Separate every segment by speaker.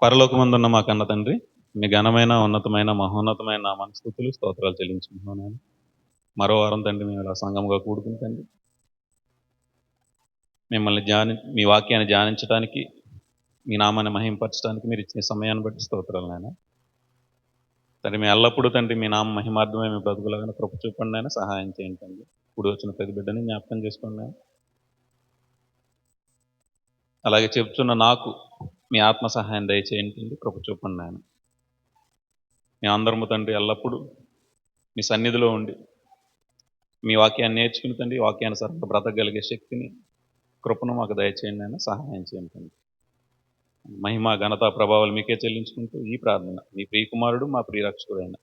Speaker 1: పరలోకమందున్న మా కన్న తండ్రి, మీ ఘనమైన, ఉన్నతమైన, మహోన్నతమైన నామానికి స్తుతులు, స్తోత్రాలు చెల్లించుకుంటున్నాను నేను. మరో వారం తండ్రి మేము ఇలా సంఘముగా కూడుకుని తండ్రి మిమ్మల్ని మీ వాక్యాన్ని ధ్యానించడానికి, మీ నామాన్ని మహింపరచడానికి మీరు ఇచ్చిన సమయాన్ని బట్టి స్తోత్రాలు నాయన. తండ్రి మీ ఎల్లప్పుడూ తండ్రి మీ నామ మహిమార్థమే మీ బ్రతుకులాగా కృప చూపండి నాయన, సహాయం చేయండి తండ్రి. ఇప్పుడు వచ్చిన ప్రతి బిడ్డని జ్ఞాపకం చేసుకోండి నాయన. అలాగే చెప్తున్న నాకు మీ ఆత్మ సహాయం దయచేయండి, కృప చూపండి నాయన. మేమందరము తండ్రి ఎల్లప్పుడూ మీ సన్నిధిలో ఉండి మీ వాక్యాన్ని నేర్చుకుని తండ్రి వాక్యానుసారంగా బ్రతకగలిగే శక్తిని, కృపను మాకు దయచేయండి నాయన, సహాయం చేయండి తండ్రి. మహిమ ఘనత ప్రభావాలు మీకే చెల్లించుకుంటూ ఈ ప్రార్థన మీ ప్రియకుమారుడు మా ప్రియరక్షకుడైన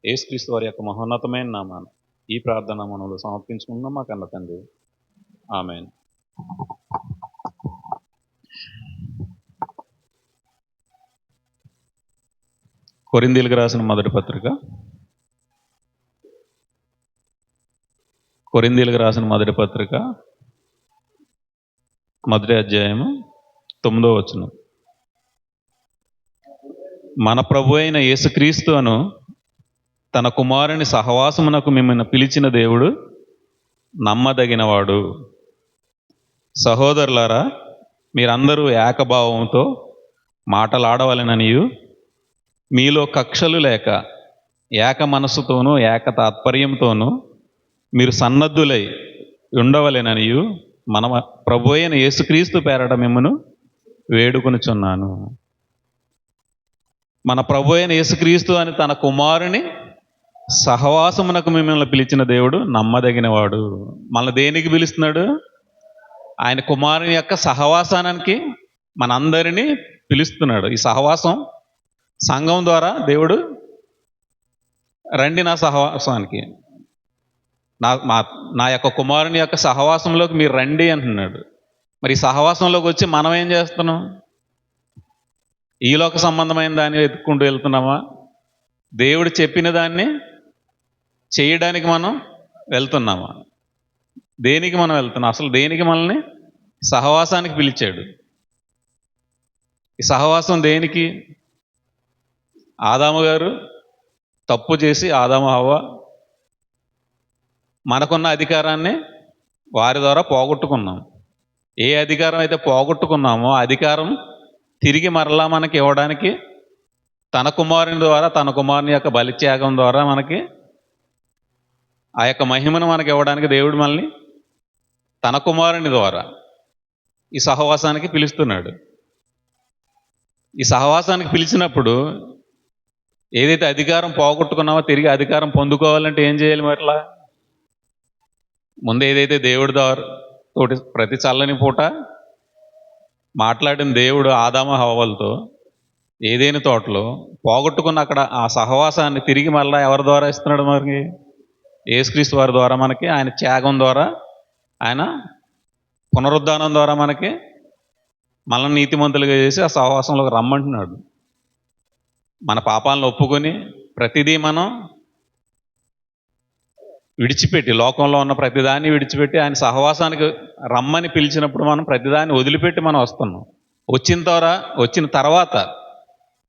Speaker 1: యేసుక్రీస్తు వారి యొక్క మహోన్నతమైన నామాన ఈ ప్రార్థన మనలో సమర్పించుకున్నాం మా కన్న తండ్రి. ఆమేన్. కొరింథీయులకు రాసిన మొదటి పత్రిక, కొరింథీయులకు రాసిన మొదటి పత్రిక మొదటి అధ్యాయము 9వ వచనం. మన ప్రభు అయిన యేసుక్రీస్తు అను తన కుమారుని సహవాసమునకు మిమ్మల్ని పిలిచిన దేవుడు నమ్మదగినవాడు. సహోదరులారా, మీరందరూ ఏకభావంతో మాటలాడవలెననియు మీలో కక్షలు లేక ఏక మనస్సుతోనూ ఏక తాత్పర్యంతోనూ మీరు సన్నద్ధులై ఉండవలెననియు మన ప్రభు అయిన యేసుక్రీస్తు పేరట మిమ్మను వేడుకొనుచున్నాను. మన ప్రభు అయిన యేసుక్రీస్తు అని తన కుమారుని సహవాసమునకు మిమ్మల్ని పిలిచిన దేవుడు నమ్మదగినవాడు. మనల్ని దేనికి పిలుస్తున్నాడు? ఆయన కుమారుని యొక్క సహవాసానికి మనందరినీ పిలుస్తున్నాడు. ఈ సహవాసం సంఘం ద్వారా దేవుడు రండి నా సహవాసానికి, నా యొక్క కుమారుని యొక్క సహవాసంలోకి మీరు రండి అంటున్నాడు. మరి ఈ సహవాసంలోకి వచ్చి మనం ఏం చేస్తున్నాం? ఈ లోక సంబంధమైన దాన్ని వెతుక్కుంటూ వెళ్తున్నామా? దేవుడు చెప్పిన దాన్ని చేయడానికి మనం వెళ్తున్నామా? దేనికి మనం వెళ్తున్నాం? అసలు దేనికి మనల్ని సహవాసానికి పిలిచాడు? ఈ సహవాసం దేనికి? ఆదాము గారు తప్పు చేసి ఆదాము హవ్వ మనకున్న అధికారాన్ని వారి ద్వారా పోగొట్టుకున్నాం. ఏ అధికారం అయితే పోగొట్టుకున్నామో అధికారం తిరిగి మరలా మనకి ఇవ్వడానికి తన కుమారుని ద్వారా, తన కుమారుని యొక్క బలిత్యాగం ద్వారా మనకి ఆ యొక్క మహిమను మనకి ఇవ్వడానికి దేవుడు మనల్ని తన కుమారుని ద్వారా ఈ సహవాసానికి పిలుస్తున్నాడు. ఈ సహవాసానికి పిలిచినప్పుడు ఏదైతే అధికారం పోగొట్టుకున్నామో తిరిగి అధికారం పొందుకోవాలంటే ఏం చేయాలి? మరలా ముందు ఏదైతే దేవుడి ద్వారా తోటి ప్రతి చల్లని పూట మాట్లాడిన దేవుడు ఆదాము హవ్వలతో ఏదైనా తోటలో పోగొట్టుకున్న అక్కడ ఆ సహవాసాన్ని తిరిగి మళ్ళీ ఎవరి ద్వారా ఇస్తున్నాడు? మనకి యేసుక్రీస్తు వారి ద్వారా, మనకి ఆయన త్యాగం ద్వారా, ఆయన పునరుద్ధానం ద్వారా మనకి మనల్ని నీతిమంతులుగా చేసి ఆ సహవాసంలోకి రమ్మంటున్నాడు. మన పాపాలను ఒప్పుకొని ప్రతిదీ మనం విడిచిపెట్టి, లోకంలో ఉన్న ప్రతిదాన్ని విడిచిపెట్టి ఆయన సహవాసానికి రమ్మని పిలిచినప్పుడు మనం ప్రతిదాన్ని వదిలిపెట్టి మనం వస్తున్నాం. వచ్చిన తర్వాత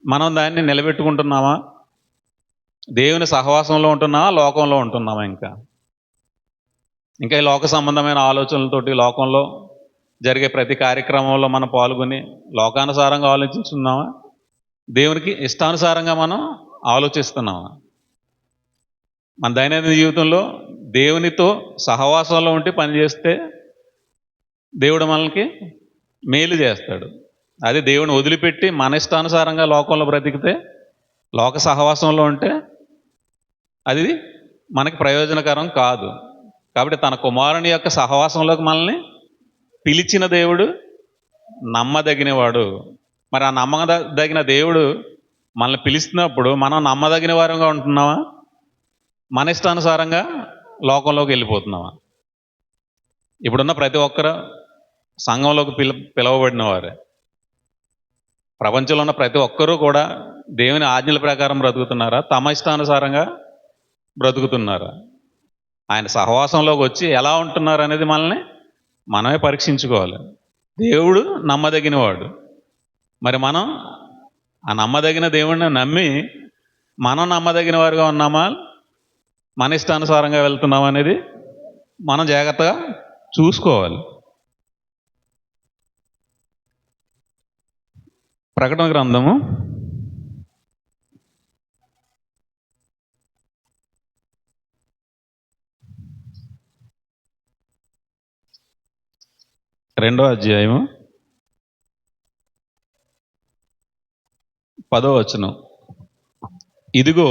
Speaker 1: మనం దాన్ని నిలబెట్టుకుంటున్నామా? దేవుని సహవాసంలో ఉంటున్నామా? లోకంలో ఉంటున్నామా? ఇంకా ఈ లోక సంబంధమైన ఆలోచనలతోటి లోకంలో జరిగే ప్రతి కార్యక్రమంలో మనం పాల్గొని లోకానుసారంగా ఆలోచిస్తున్నామా? దేవునికి ఇష్టానుసారంగా మనం ఆలోచిస్తున్నామా? మన దైనందిన జీవితంలో దేవునితో సహవాసంలో ఉండి పనిచేస్తే దేవుడు మనకి మేలు చేస్తాడు. అదే దేవుని వదిలిపెట్టి మన ఇష్టానుసారంగా లోకంలో బ్రతికితే, లోక సహవాసంలో ఉంటే అది మనకి ప్రయోజనకరం కాదు. కాబట్టి తన కుమారుని యొక్క సహవాసంలోకి మనల్ని పిలిచిన దేవుడు నమ్మదగినవాడు. మరి ఆ నమ్మదగిన దేవుడు మనల్ని పిలుస్తున్నప్పుడు మనం నమ్మదగిన వారంగా ఉంటున్నామా? మన ఇష్టానుసారంగా లోకంలోకి వెళ్ళిపోతున్నామా? ఇప్పుడున్న ప్రతి ఒక్కరు సంఘంలోకి పిలవబడిన వారే. ప్రపంచంలో ఉన్న ప్రతి ఒక్కరూ కూడా దేవుని ఆజ్ఞల ప్రకారం బ్రతుకుతున్నారా? తమ ఇష్టానుసారంగా బ్రతుకుతున్నారా? ఆయన సహవాసంలోకి వచ్చి ఎలా ఉంటున్నారు అనేది మనమే పరీక్షించుకోవాలి. దేవుడు నమ్మదగినవాడు. మరి మనం ఆ నమ్మదగిన దేవుణ్ణి నమ్మి మనం నమ్మదగిన వారుగా ఉన్నామా, మన ఇష్టానుసారంగా వెళ్తున్నామా అనేది మనం జాగ్రత్తగా చూసుకోవాలి. ప్రకటన గ్రంథము 2వ అధ్యాయము 10వ వచనం. ఇదిగో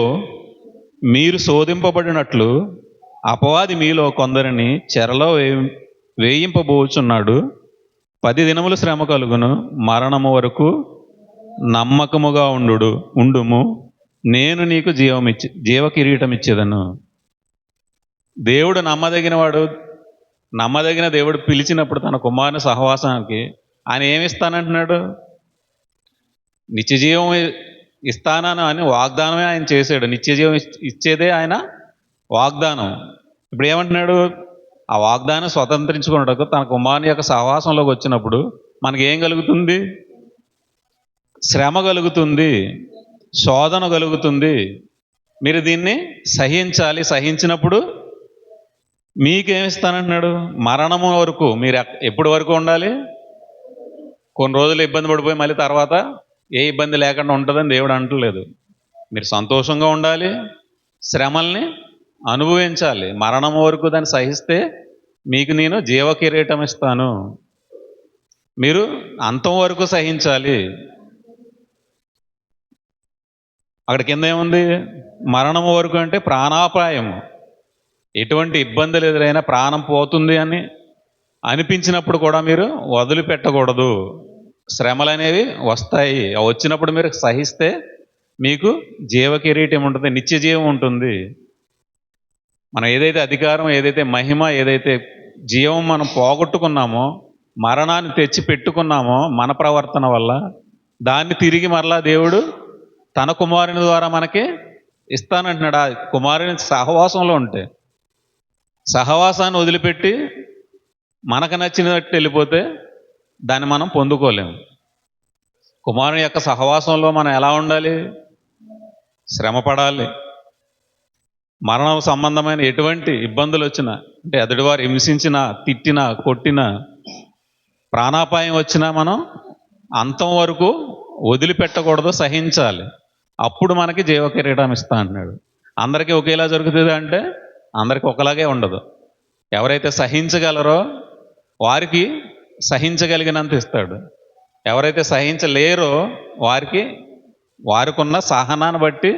Speaker 1: మీరు శోధింపబడినట్లు అపవాది మీలో కొందరిని చెరలో వేయింపబోచున్నాడు. 10 దినములు శ్రమ కలుగును, మరణము వరకు నమ్మకముగా ఉండుము, నేను నీకు జీవ కిరీటం ఇచ్చేదను. దేవుడు నమ్మదగిన దేవుడు పిలిచినప్పుడు తన కుమారుని సహవాసానికి ఆయన ఏమిస్తానంటున్నాడు? నిత్యజీవం ఇస్తానని అని వాగ్దానమే ఆయన చేశాడు. నిత్యజీవం ఇచ్చేదే ఆయన వాగ్దానం. ఇప్పుడు ఏమంటున్నాడు? ఆ వాగ్దానం స్వతంత్రించుకున్నట్టు తన కుమారుని యొక్క సహవాసంలోకి వచ్చినప్పుడు మనకి ఏం కలుగుతుంది? శ్రమ కలుగుతుంది, శోధన కలుగుతుంది. మీరు దీన్ని సహించాలి. సహించినప్పుడు మీకేమిస్తానంటున్నాడు? మరణము వరకు. మీరు ఎప్పటి వరకు ఉండాలి? కొన్ని రోజులు ఇబ్బంది పడిపోయి మళ్ళీ తర్వాత ఏ ఇబ్బంది లేకుండా ఉంటుందని దేవుడు అంటలేదు. మీరు సంతోషంగా ఉండాలి, శ్రమల్ని అనుభవించాలి. మరణం వరకు దాన్ని సహిస్తే మీకు నేను జీవ కిరీటం ఇస్తాను. మీరు అంతం వరకు సహించాలి. అక్కడ కింద ఏముంది? మరణము వరకు అంటే ప్రాణాపాయము. ఎటువంటి ఇబ్బందులు ఎదురైనా ప్రాణం పోతుంది అని అనిపించినప్పుడు కూడా మీరు వదిలిపెట్టకూడదు. శ్రమలు అనేవి వస్తాయి. వచ్చినప్పుడు మీరు సహిస్తే మీకు జీవ కిరీటం ఉంటుంది, నిత్య జీవం ఉంటుంది. మనం ఏదైతే అధికారం, ఏదైతే మహిమ, ఏదైతే జీవం మనం పోగొట్టుకున్నామో, మరణాన్ని తెచ్చి పెట్టుకున్నామో మన ప్రవర్తన వల్ల, దాన్ని తిరిగి మరలా దేవుడు తన కుమారుని ద్వారా మనకి ఇస్తానంటున్నాడు. ఆ కుమారుని సహవాసంలో ఉంటే, సహవాసాన్ని వదిలిపెట్టి మనకు నచ్చినట్టు వెళ్ళిపోతే దాన్ని మనం పొందుకోలేము. కుమారుని యొక్క సహవాసంలో మనం ఎలా ఉండాలి? శ్రమ పడాలి. మరణం సంబంధమైన ఎటువంటి ఇబ్బందులు వచ్చినా, అంటే ఎదుటివారు హింసించినా, తిట్టినా, కొట్టినా, ప్రాణాపాయం వచ్చినా మనం అంతం వరకు వదిలిపెట్టకూడదు, సహించాలి. అప్పుడు మనకి జీవ కిరీటం ఇస్తా అన్నాడు. అందరికీ ఒకేలా జరుగుతుంది అంటే అందరికీ ఒకలాగే ఉండదు. ఎవరైతే సహించగలరో వారికి సహించగలిగినంత ఇస్తాడు. ఎవరైతే సహించలేరో వారికి ఉన్న సహనాన్ని బట్టి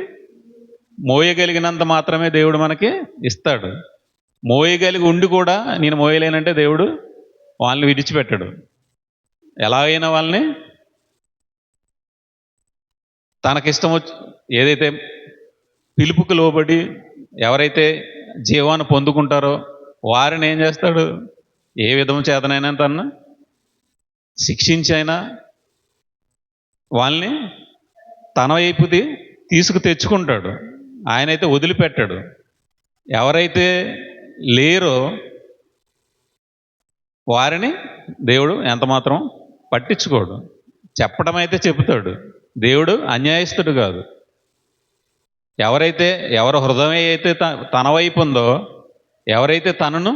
Speaker 1: మోయగలిగినంత మాత్రమే దేవుడు మనకి ఇస్తాడు. మోయగలిగి ఉండి కూడా నేను మోయలేనంటే దేవుడు వాళ్ళని విడిచిపెట్టడు. ఎలాగైనా వాళ్ళని తనకిష్టం ఏదైతే పిలుపుకు లోబడి ఎవరైతే జీవాన్ని పొందుకుంటారో వారిని ఏం చేస్తాడు? ఏ విధము చేతనైనా తను శిక్షించైనా వాళ్ళని తన వైపుది తీసుకు తెచ్చుకుంటాడు. ఆయనైతే వదిలిపెట్టాడు. ఎవరైతే లేరో వారిని దేవుడు ఎంతమాత్రం పట్టించుకోడు. చెప్పడం అయితే చెబుతాడు. దేవుడు అన్యాయస్తుడు కాదు. ఎవరి హృదయం అయితే తన వైపు ఉందో, ఎవరైతే తనను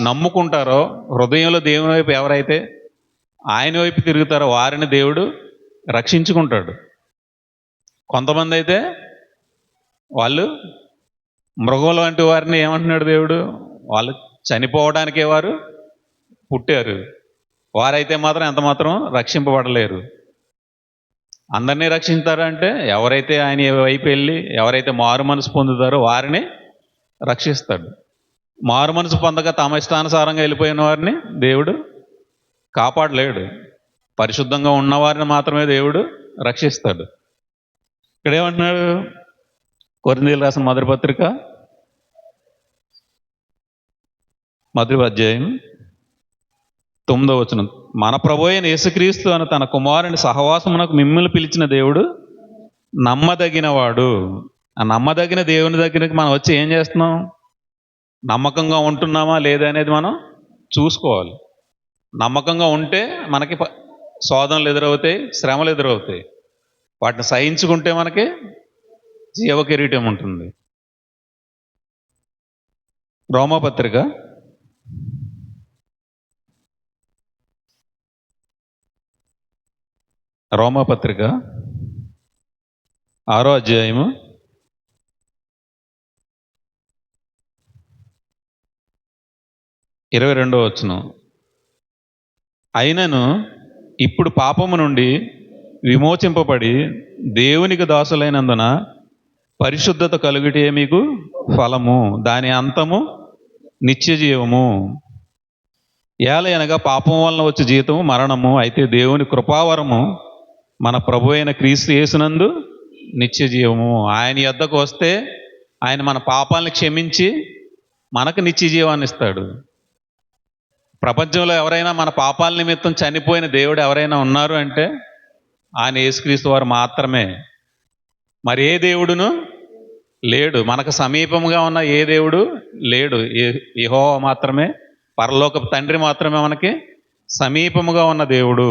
Speaker 1: నమ్ముకుంటారో, హృదయంలో దేవుని వైపు ఎవరైతే ఆయన వైపు తిరుగుతారో వారిని దేవుడు రక్షించుకుంటాడు. కొంతమంది అయితే వాళ్ళు మృగముల వంటి వారిని ఏమంటున్నాడు దేవుడు? వాళ్ళు చనిపోవడానికే వారు పుట్టారు. వారైతే మాత్రం ఎంత మాత్రం రక్షింపబడలేరు. అందరినీ రక్షిస్తారంటే ఎవరైతే ఆయన వైపు వెళ్ళి ఎవరైతే మారు మనసు పొందుతారో వారిని రక్షిస్తాడు. మారు మనసు పొందక తమ ఇష్టానుసారంగా వెళ్ళిపోయిన వారిని దేవుడు కాపాడలేడు. పరిశుద్ధంగా ఉన్నవారిని మాత్రమే దేవుడు రక్షిస్తాడు. ఇక్కడ ఏమంటున్నాడు? కొరింథీయులకు రాసిన మొదటి పత్రిక 1వ అధ్యాయం 9వ వచనం. మన ప్రభు అయిన యేసుక్రీస్తు అని తన కుమారుని సహవాసమునకు మిమ్మల్ని పిలిచిన దేవుడు నమ్మదగినవాడు. ఆ నమ్మదగిన దేవుని దగ్గరికి మనం వచ్చి ఏం చేస్తున్నాం? నమ్మకంగా ఉంటున్నామా లేదా అనేది మనం చూసుకోవాలి. నమ్మకంగా ఉంటే మనకి శోధనలు ఎదురవుతాయి, శ్రమలు ఎదురవుతాయి. వాటిని సహించుకుంటే మనకి జీవ కిరీటం ఉంటుంది. రోమాపత్రిక 6వ అధ్యాయము 22వ వచనం. అయినను ఇప్పుడు పాపము నుండి విమోచింపబడి దేవునికి దాసులైనందున పరిశుద్ధత కలుగుటే మీకు ఫలము, దాని అంతము నిత్య జీవము. ఏలయనగా పాపం వలన వచ్చే జీతము మరణము, అయితే దేవుని కృపావరము మన ప్రభు అయిన క్రీస్తు యేసునందు నిత్య జీవము. ఆయన యొద్దకు వస్తే ఆయన మన పాపాలను క్షమించి మనకు నిత్య జీవాన్ని ఇస్తాడు. ప్రపంచంలో ఎవరైనా మన పాపాల నిమిత్తం చనిపోయిన దేవుడు ఎవరైనా ఉన్నారు అంటే ఆయన యేసుక్రీస్తు వారు మాత్రమే. మరి ఏ దేవుడును లేడు. మనకు సమీపంగా ఉన్న ఏ దేవుడు లేడు. యెహోవా మాత్రమే, పరలోకపు తండ్రి మాత్రమే మనకి సమీపముగా ఉన్న దేవుడు.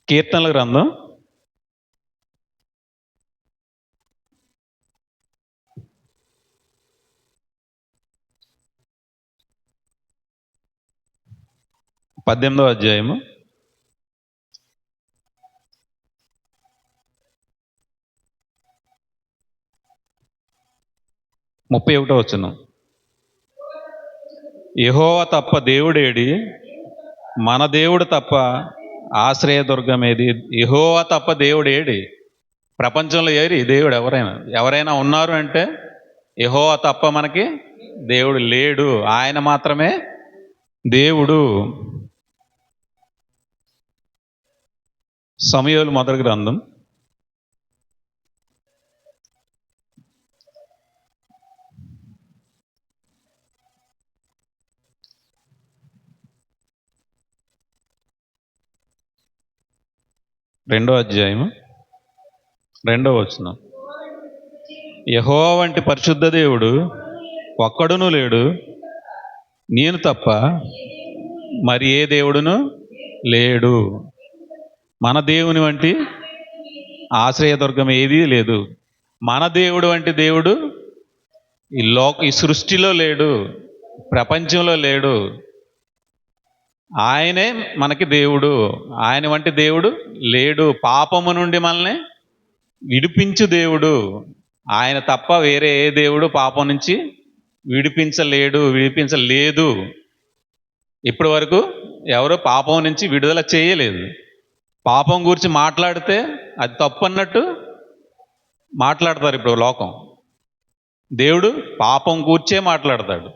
Speaker 1: కీర్తనల గ్రంథం 18వ అధ్యాయము 31వ వచనం. యెహోవా తప్ప దేవుడేడి, మన దేవుడు తప్ప ఆశ్రయదుర్గమేది. యెహోవా తప్ప దేవుడేడి. ప్రపంచంలో ఏరి దేవుడు ఎవరైనా ఉన్నారు అంటే యెహోవా తప్ప మనకి దేవుడు లేడు. ఆయన మాత్రమే దేవుడు. సమూయేలు మొదటి గ్రంథం 2వ అధ్యాయము 2వ వచనం. యెహోవా వంటి పరిశుద్ధ దేవుడు ఒక్కడును లేడు, నేను తప్ప మరి ఏ దేవుడును లేడు. మన దేవుని వంటి ఆశ్రయదుర్గం ఏదీ లేదు. మన దేవుడు వంటి దేవుడు ఈ సృష్టిలో లేడు, ప్రపంచంలో లేడు. ఆయనే మనకి దేవుడు. ఆయన వంటి దేవుడు లేడు. పాపము నుండి మనల్ని విడిపించు ఆయన తప్ప వేరే ఏ దేవుడు పాపం నుంచి విడిపించలేదు. ఇప్పటి వరకు ఎవరు పాపం నుంచి విడుదల చేయలేదు. పాపం గురించి మాట్లాడితే అది తప్పు అన్నట్టు మాట్లాడతారు ఇప్పుడు లోకం. దేవుడు పాపం కూర్చే మాట్లాడతాడు.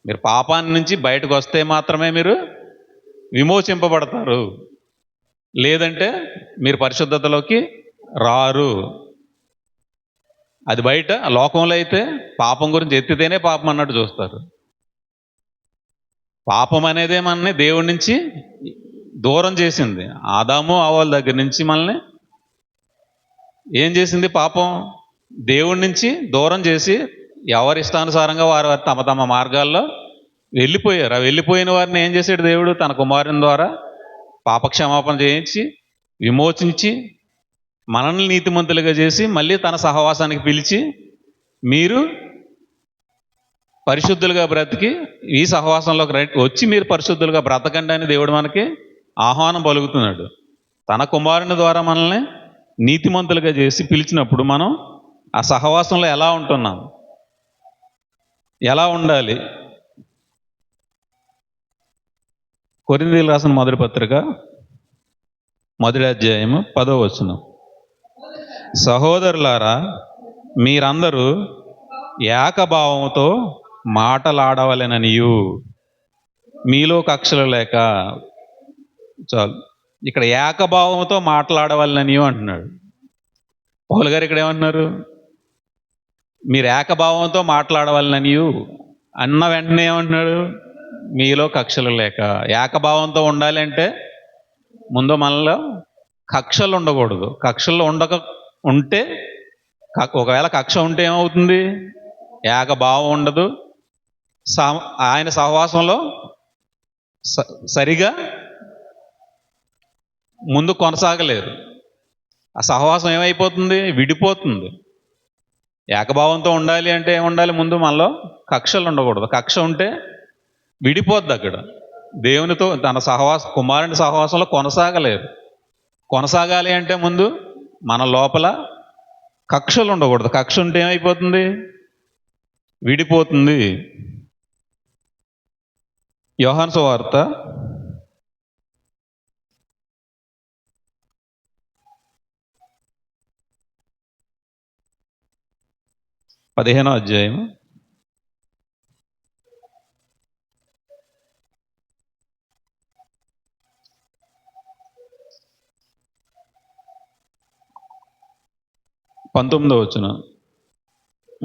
Speaker 1: మీరు పాపాన్ని నుంచి బయటకు వస్తే మాత్రమే మీరు విమోచింపబడతారు, లేదంటే మీరు పరిశుద్ధతలోకి రారు. అది బయట లోకంలో అయితే పాపం గురించి ఎత్తితేనే పాపం అన్నట్టు చూస్తారు. పాపం అనేదే మనల్ని దేవుడి నుంచి దూరం చేసింది. ఆదాము హవ్వల దగ్గర నుంచి మనల్ని ఏం చేసింది? పాపం దేవుడి నుంచి దూరం చేసి ఎవరి ఇష్టానుసారంగా వారు తమ తమ మార్గాల్లో వెళ్ళిపోయారు. ఆ వెళ్ళిపోయిన వారిని ఏం చేశాడు దేవుడు? తన కుమారుని ద్వారా పాపక్షమాపణ చేయించి విమోచించి మనల్ని నీతిమంతులుగా చేసి మళ్ళీ తన సహవాసానికి పిలిచి మీరు పరిశుద్ధులుగా బ్రతికి ఈ సహవాసంలోకి వచ్చి మీరు పరిశుద్ధులుగా బ్రతకండి అని దేవుడు మనకి ఆహ్వానం పలుకుతున్నాడు. తన కుమారుని ద్వారా మనల్ని నీతిమంతులుగా చేసి పిలిచినప్పుడు మనం ఆ సహవాసంలో ఎలా ఉంటున్నాం, ఎలా ఉండాలి? కొరింథీయులకు రాసిన మొదటి పత్రిక 1వ అధ్యాయము 10వ వచనం. సహోదరులారా, మీరందరూ ఏకభావంతో మాటలాడవలెననియు మీలో కక్షలు లేక. చాలు, ఇక్కడ ఏకభావంతో మాట్లాడవలెననియు అంటున్నాడు. పౌలు గారు ఇక్కడ ఏమంటున్నారు? మీరు ఏకభావంతో మాట్లాడవలెననియు అన్న వెంటనే ఏమంటున్నాడు? మీలో కక్షలు లేక. ఏకభావంతో ఉండాలి అంటే ముందు మనలో కక్షలు ఉండకూడదు. కక్షలు ఉంటే ఒకవేళ కక్ష ఉంటే ఏమవుతుంది? ఏకభావం ఉండదు. ఆయన సహవాసంలో సరిగా ముందు కొనసాగలేరు. ఆ సహవాసం ఏమైపోతుంది? విడిపోతుంది. ఏకభావంతో ఉండాలి అంటే ఏముండాలి? ముందు మనలో కక్షలు ఉండకూడదు. కక్ష ఉంటే విడిపోద్ది అక్కడ. దేవునితో తన కుమారుని సహవాసంలో కొనసాగలేరు. కొనసాగాలి అంటే ముందు మన లోపల కక్షలు ఉండకూడదు. కక్ష ఉంటే ఏమైపోతుంది? విడిపోతుంది. యోహాను సువార్త 15వ అధ్యాయం 19వ వచనం.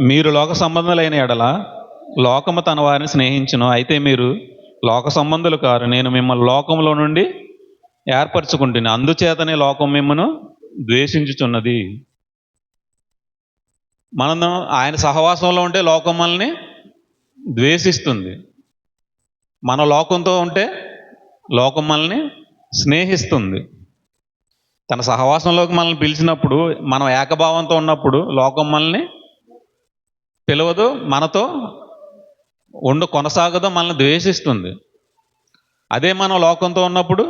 Speaker 1: మీరు లోక సంబంధులైన ఎడల లోకము తన వారిని స్నేహించును. అయితే మీరు లోక సంబంధులు కారు, నేను మిమ్మల్ని లోకంలో నుండి ఏర్పరచుకుంటున్నాను. అందుచేతనే లోకం మిమ్మను ద్వేషించుచున్నది. మనం ఆయన సహవాసంలో ఉంటే లోకం మనల్ని ద్వేషిస్తుంది. మన లోకంతో ఉంటే లోకం మనల్ని స్నేహిస్తుంది. తన సహవాసంలోకి మనల్ని పిలిచినప్పుడు, మనం ఏకభావంతో ఉన్నప్పుడు లోకం మనల్ని పిలవదు, మనతో కొనసాగదు, మనల్ని ద్వేషిస్తుంది. అదే మనం లోకంతో ఉన్నప్పుడు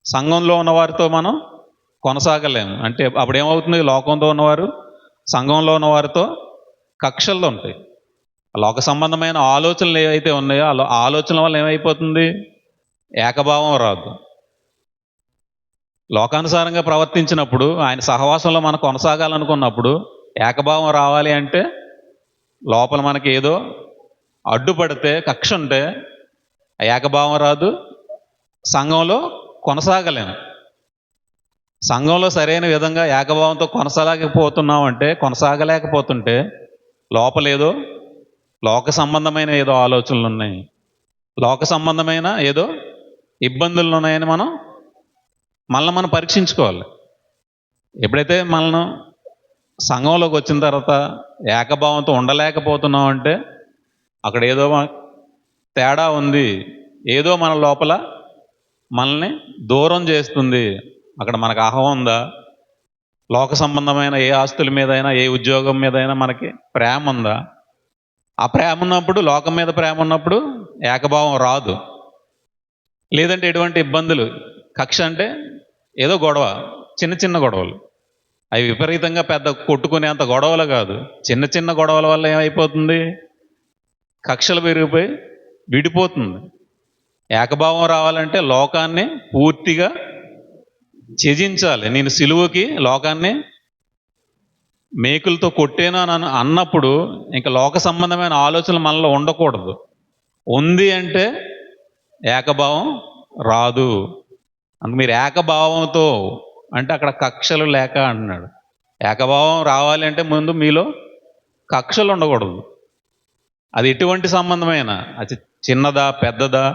Speaker 1: సంఘంలో ఉన్నవారితో మనం కొనసాగలేము. అంటే అప్పుడు ఏమవుతుంది? లోకంతో ఉన్నవారు సంఘంలో ఉన్నవారితో కక్షల్లో ఉంటాయి. లోక సంబంధమైన ఆలోచనలు ఏవైతే ఉన్నాయో ఆ ఆలోచనల వల్ల ఏమైపోతుంది? ఏకభావం రాదు. లోకానుసారంగా ప్రవర్తించినప్పుడు, ఆయన సహవాసంలో మనం కొనసాగాలనుకున్నప్పుడు ఏకభావం రావాలి అంటే లోపల మనకి ఏదో అడ్డుపడితే, కక్ష ఉంటే ఏకభావం రాదు, సంఘంలో కొనసాగలేము. సంఘంలో సరైన విధంగా ఏకభావంతో కొనసాగలేకపోతుంటే లోపల ఏదో లోక సంబంధమైన ఏదో ఆలోచనలు ఉన్నాయి, లోక సంబంధమైన ఏదో ఇబ్బందులు ఉన్నాయని మనం పరీక్షించుకోవాలి. ఎప్పుడైతే మనం సంఘంలోకి వచ్చిన తర్వాత ఏకభావంతో ఉండలేకపోతున్నాం అంటే అక్కడ ఏదో తేడా ఉంది, ఏదో మన లోపల మనల్ని దూరం చేస్తుంది. అక్కడ మనకు అహం ఉందా? లోక సంబంధమైన ఏ ఆస్తుల మీదైనా, ఏ ఉద్యోగం మీదైనా మనకి ప్రేమ ఉందా? ఆ ప్రేమ ఉన్నప్పుడు, లోకం మీద ప్రేమ ఉన్నప్పుడు ఏకభావం రాదు. లేదంటే ఎటువంటి ఇబ్బందులు, కక్ష అంటే ఏదో గొడవ, చిన్న చిన్న గొడవలు, అవి విపరీతంగా పెద్ద కొట్టుకునేంత గొడవలు కాదు, చిన్న చిన్న గొడవల వల్ల ఏమైపోతుంది? కక్షలు పెరిగిపోయి విడిపోతుంది. ఏకభావం రావాలంటే లోకాన్ని పూర్తిగా త్యజించాలి. నేను సిలువకి లోకాన్ని మేకులతో కొట్టేను అని అన్నప్పుడు ఇంకా లోక సంబంధమైన ఆలోచనలు మనలో ఉండకూడదు. ఉంది అంటే ఏకభావం రాదు. అందుకు మీరు ఏకభావంతో అంటే అక్కడ కక్షలు లేక అంటున్నాడు. ఏకభావం రావాలి అంటే ముందు మీలో కక్షలు ఉండకూడదు. అది ఎటువంటి సంబంధమైన, అది చిన్నదా పెద్దదా,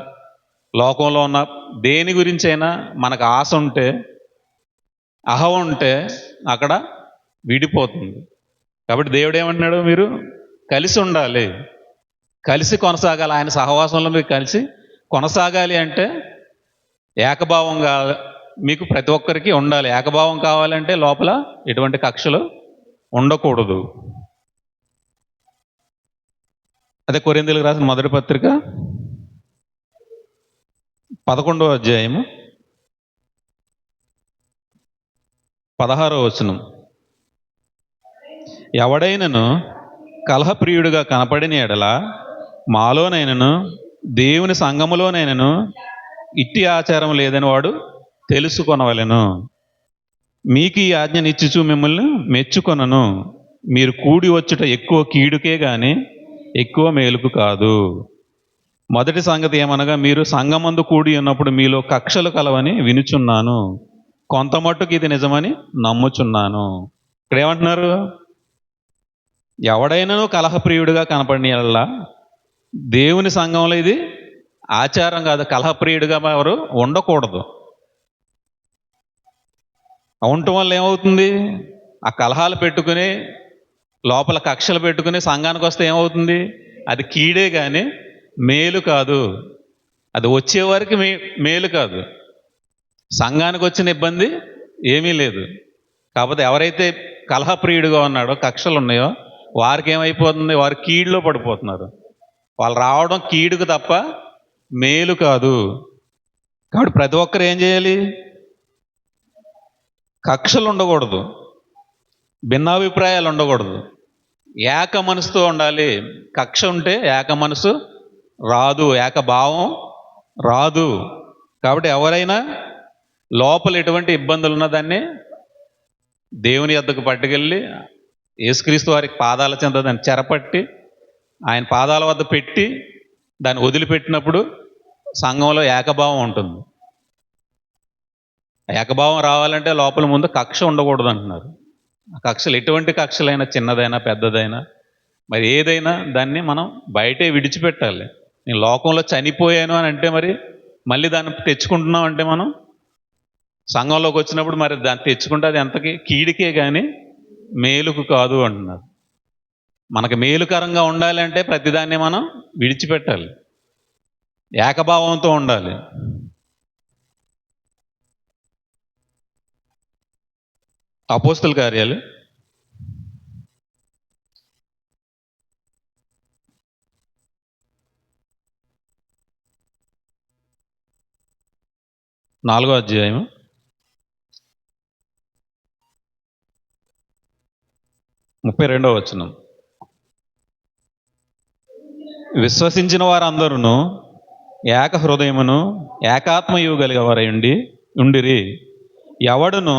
Speaker 1: లోకంలో ఉన్న దేని గురించైనా మనకు ఆశ ఉంటే, అహం ఉంటే అక్కడ విడిపోతుంది. కాబట్టి దేవుడు ఏమంటున్నాడు? మీరు కలిసి ఉండాలి, కలిసి కొనసాగాలి. ఆయన సహవాసంలో మీరు కలిసి కొనసాగాలి అంటే ఏకభావంగా మీకు ప్రతి ఒక్కరికి ఉండాలి. ఏకభావం కావాలంటే లోపల ఎటువంటి కక్షలు ఉండకూడదు. అదే కొరింథీయులకు రాసిన మొదటి పత్రిక 11వ అధ్యాయము 16వ వచనం. ఎవడైనను కలహప్రియుడిగా కనపడిన ఎడల మాలోనైనను దేవుని సంఘములోనైనను ఇట్టి ఆచారం లేదని వాడు తెలుసుకొనవలెను. మీకు ఈ ఆజ్ఞనిచ్చుచు మిమ్మల్ని మెచ్చుకొనను. మీరు కూడి వచ్చుట ఎక్కువ కీడుకే గాని ఎక్కువ మేలుకు కాదు. మొదటి సంగతి ఏమనగా, మీరు సంఘమందు కూడి ఉన్నప్పుడు మీలో కక్షలు కలవని వినుచున్నాను. కొంత మట్టుకు ఇది నిజమని నమ్ముచున్నాను. ఇక్కడ ఏమంటున్నారు? ఎవడైనాను కలహప్రియుడిగా కనపడినలా, దేవుని సంఘంలో ఇది ఆచారం కాదు. కలహప్రియుడిగా ఎవరు ఉండకూడదు. ఉండటం వల్ల ఏమవుతుంది? ఆ కలహాలు పెట్టుకుని, లోపల కక్షలు పెట్టుకుని సంఘానికి వస్తే ఏమవుతుంది? అది కీడే కానీ మేలు కాదు. అది వచ్చేవారికి మేలు కాదు. సంఘానికి వచ్చిన ఇబ్బంది ఏమీ లేదు. కాకపోతే ఎవరైతే కలహప్రియుడిగా ఉన్నాడో, కక్షలు ఉన్నాయో, వారికి ఏమైపోతుంది, వారు కీడులో పడిపోతున్నారు. వాళ్ళు రావడం కీడుకు తప్ప మేలు కాదు. కాబట్టి ప్రతి ఒక్కరు ఏం చేయాలి? కక్షలు ఉండకూడదు, భిన్నాభిప్రాయాలు ఉండకూడదు, ఏక మనసుతో ఉండాలి. కక్ష ఉంటే ఏక మనసు రాదు, ఏకభావం రాదు. కాబట్టి ఎవరైనా లోపల ఎటువంటి ఇబ్బందులు ఉన్నదాన్ని దేవుని యొద్దకు పట్టుకెళ్ళి యేసుక్రీస్తు వారికి పాదాల చెంత దాన్ని చెరపట్టి ఆయన పాదాల వద్ద పెట్టి దాన్ని వదిలిపెట్టినప్పుడు సంఘంలో ఏకభావం ఉంటుంది. ఏకభావం రావాలంటే లోపల ముందు కక్ష ఉండకూడదు అంటున్నారు. ఆ కక్షలు ఎటువంటి కక్షలైనా, చిన్నదైనా పెద్దదైనా, మరి ఏదైనా దాన్ని మనం బయటే విడిచిపెట్టాలి. నేను లోకంలో చనిపోయాను అని అంటే మరి మళ్ళీ దాన్ని తెచ్చుకుంటున్నాం అంటే మనం సంఘంలోకి వచ్చినప్పుడు మరి దాన్ని తెచ్చుకుంటే అది ఎంతకి కీడికే కానీ మేలుకు కాదు అంటున్నారు. మనకు మేలుకరంగా ఉండాలి అంటే ప్రతిదాన్ని మనం విడిచిపెట్టాలి, ఏకభావంతో ఉండాలి. అపోస్తుల కార్యాలు 4వ అధ్యాయం 32వ వచనం. విశ్వసించిన వారందరూ ఏక హృదయమును ఏకాత్మయు కలిగేవారై ఉండిరి. ఎవడును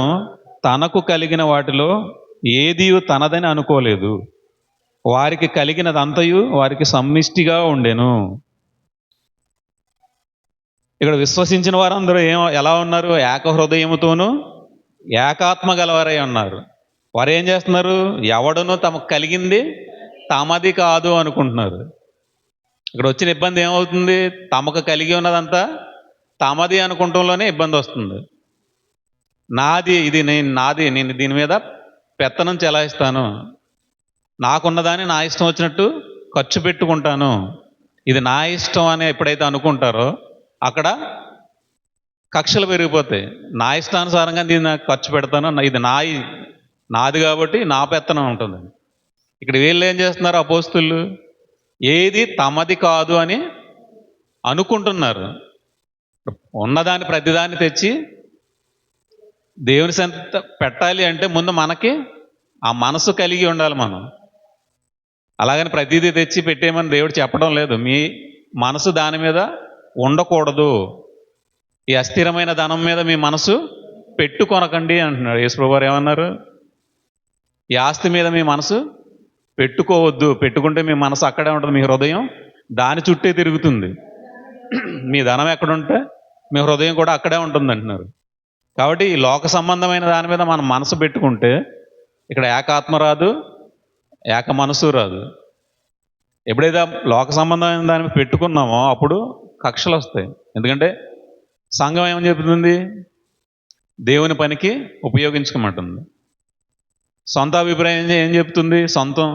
Speaker 1: తనకు కలిగిన వాటిలో ఏదియు తనదని అనుకోలేదు. వారికి కలిగినదంతయు వారికి సమ్మిష్టిగా ఉండెను. ఇక్కడ విశ్వసించిన వారందరూ ఎలా ఉన్నారు? ఏక హృదయముతోనూ ఏకాత్మ గలవారై ఉన్నారు. వారు ఏం చేస్తున్నారు? ఎవడును తమకు కలిగింది తమది కాదు అనుకుంటున్నారు. ఇక్కడ వచ్చిన ఇబ్బంది ఏమవుతుంది? తమకు కలిగి ఉన్నదంతా తమది అనుకుంటంలోనే ఇబ్బంది వస్తుంది. నాది, ఇది నాది, నేను దీని మీద పెత్తనం చెలాయిస్తాను, నాకున్నదాన్ని నా ఇష్టం వచ్చినట్టు ఖర్చు పెట్టుకుంటాను, ఇది నా ఇష్టం అని ఎప్పుడైతే అనుకుంటారో అక్కడ కక్షలు పెరిగిపోతాయి. నా ఇష్టానుసారంగా దీన్ని నాకు ఖర్చు పెడతాను, ఇది నాది కాబట్టి నా పెత్తనం ఉంటుంది. ఇక్కడ వీళ్ళు ఏం చేస్తున్నారు? అపోస్తులు ఏది తమది కాదు అని అనుకుంటున్నారు. ఉన్నదాన్ని ప్రతిదాన్ని తెచ్చి దేవుని సంత పెట్టాలి అంటే ముందు మనకి ఆ మనసు కలిగి ఉండాలి మనం. అలాగని ప్రతిదీ తెచ్చి పెట్టేయమని దేవుడు చెప్పడం లేదు. మీ మనసు దాని మీద ఉండకూడదు. ఈ అస్థిరమైన ధనం మీద మీ మనసు పెట్టుకొనకండి అంటున్నాడు యేసుప్రభువు వారు. ఏమన్నారు? ఈ ఆస్తి మీద మీ మనసు పెట్టుకోవద్దు. పెట్టుకుంటే మీ మనసు అక్కడే ఉంటుంది, మీ హృదయం దాని చుట్టే తిరుగుతుంది. మీ ధనం ఎక్కడుంటే మీ హృదయం కూడా అక్కడే ఉంటుంది అంటున్నారు. కాబట్టి ఈ లోక సంబంధమైన దాని మీద మనం మనసు పెట్టుకుంటే ఇక్కడ ఏకాత్మ రాదు, ఏక మనసు రాదు. ఎప్పుడైతే లోక సంబంధమైన దాని మీద పెట్టుకున్నామో అప్పుడు కక్షలు వస్తాయి. ఎందుకంటే సంఘం ఏమని చెబుతుంది? దేవుని పనికి ఉపయోగించుకోమంటుంది. సొంత అభిప్రాయం ఏం చెప్తుంది? సొంతం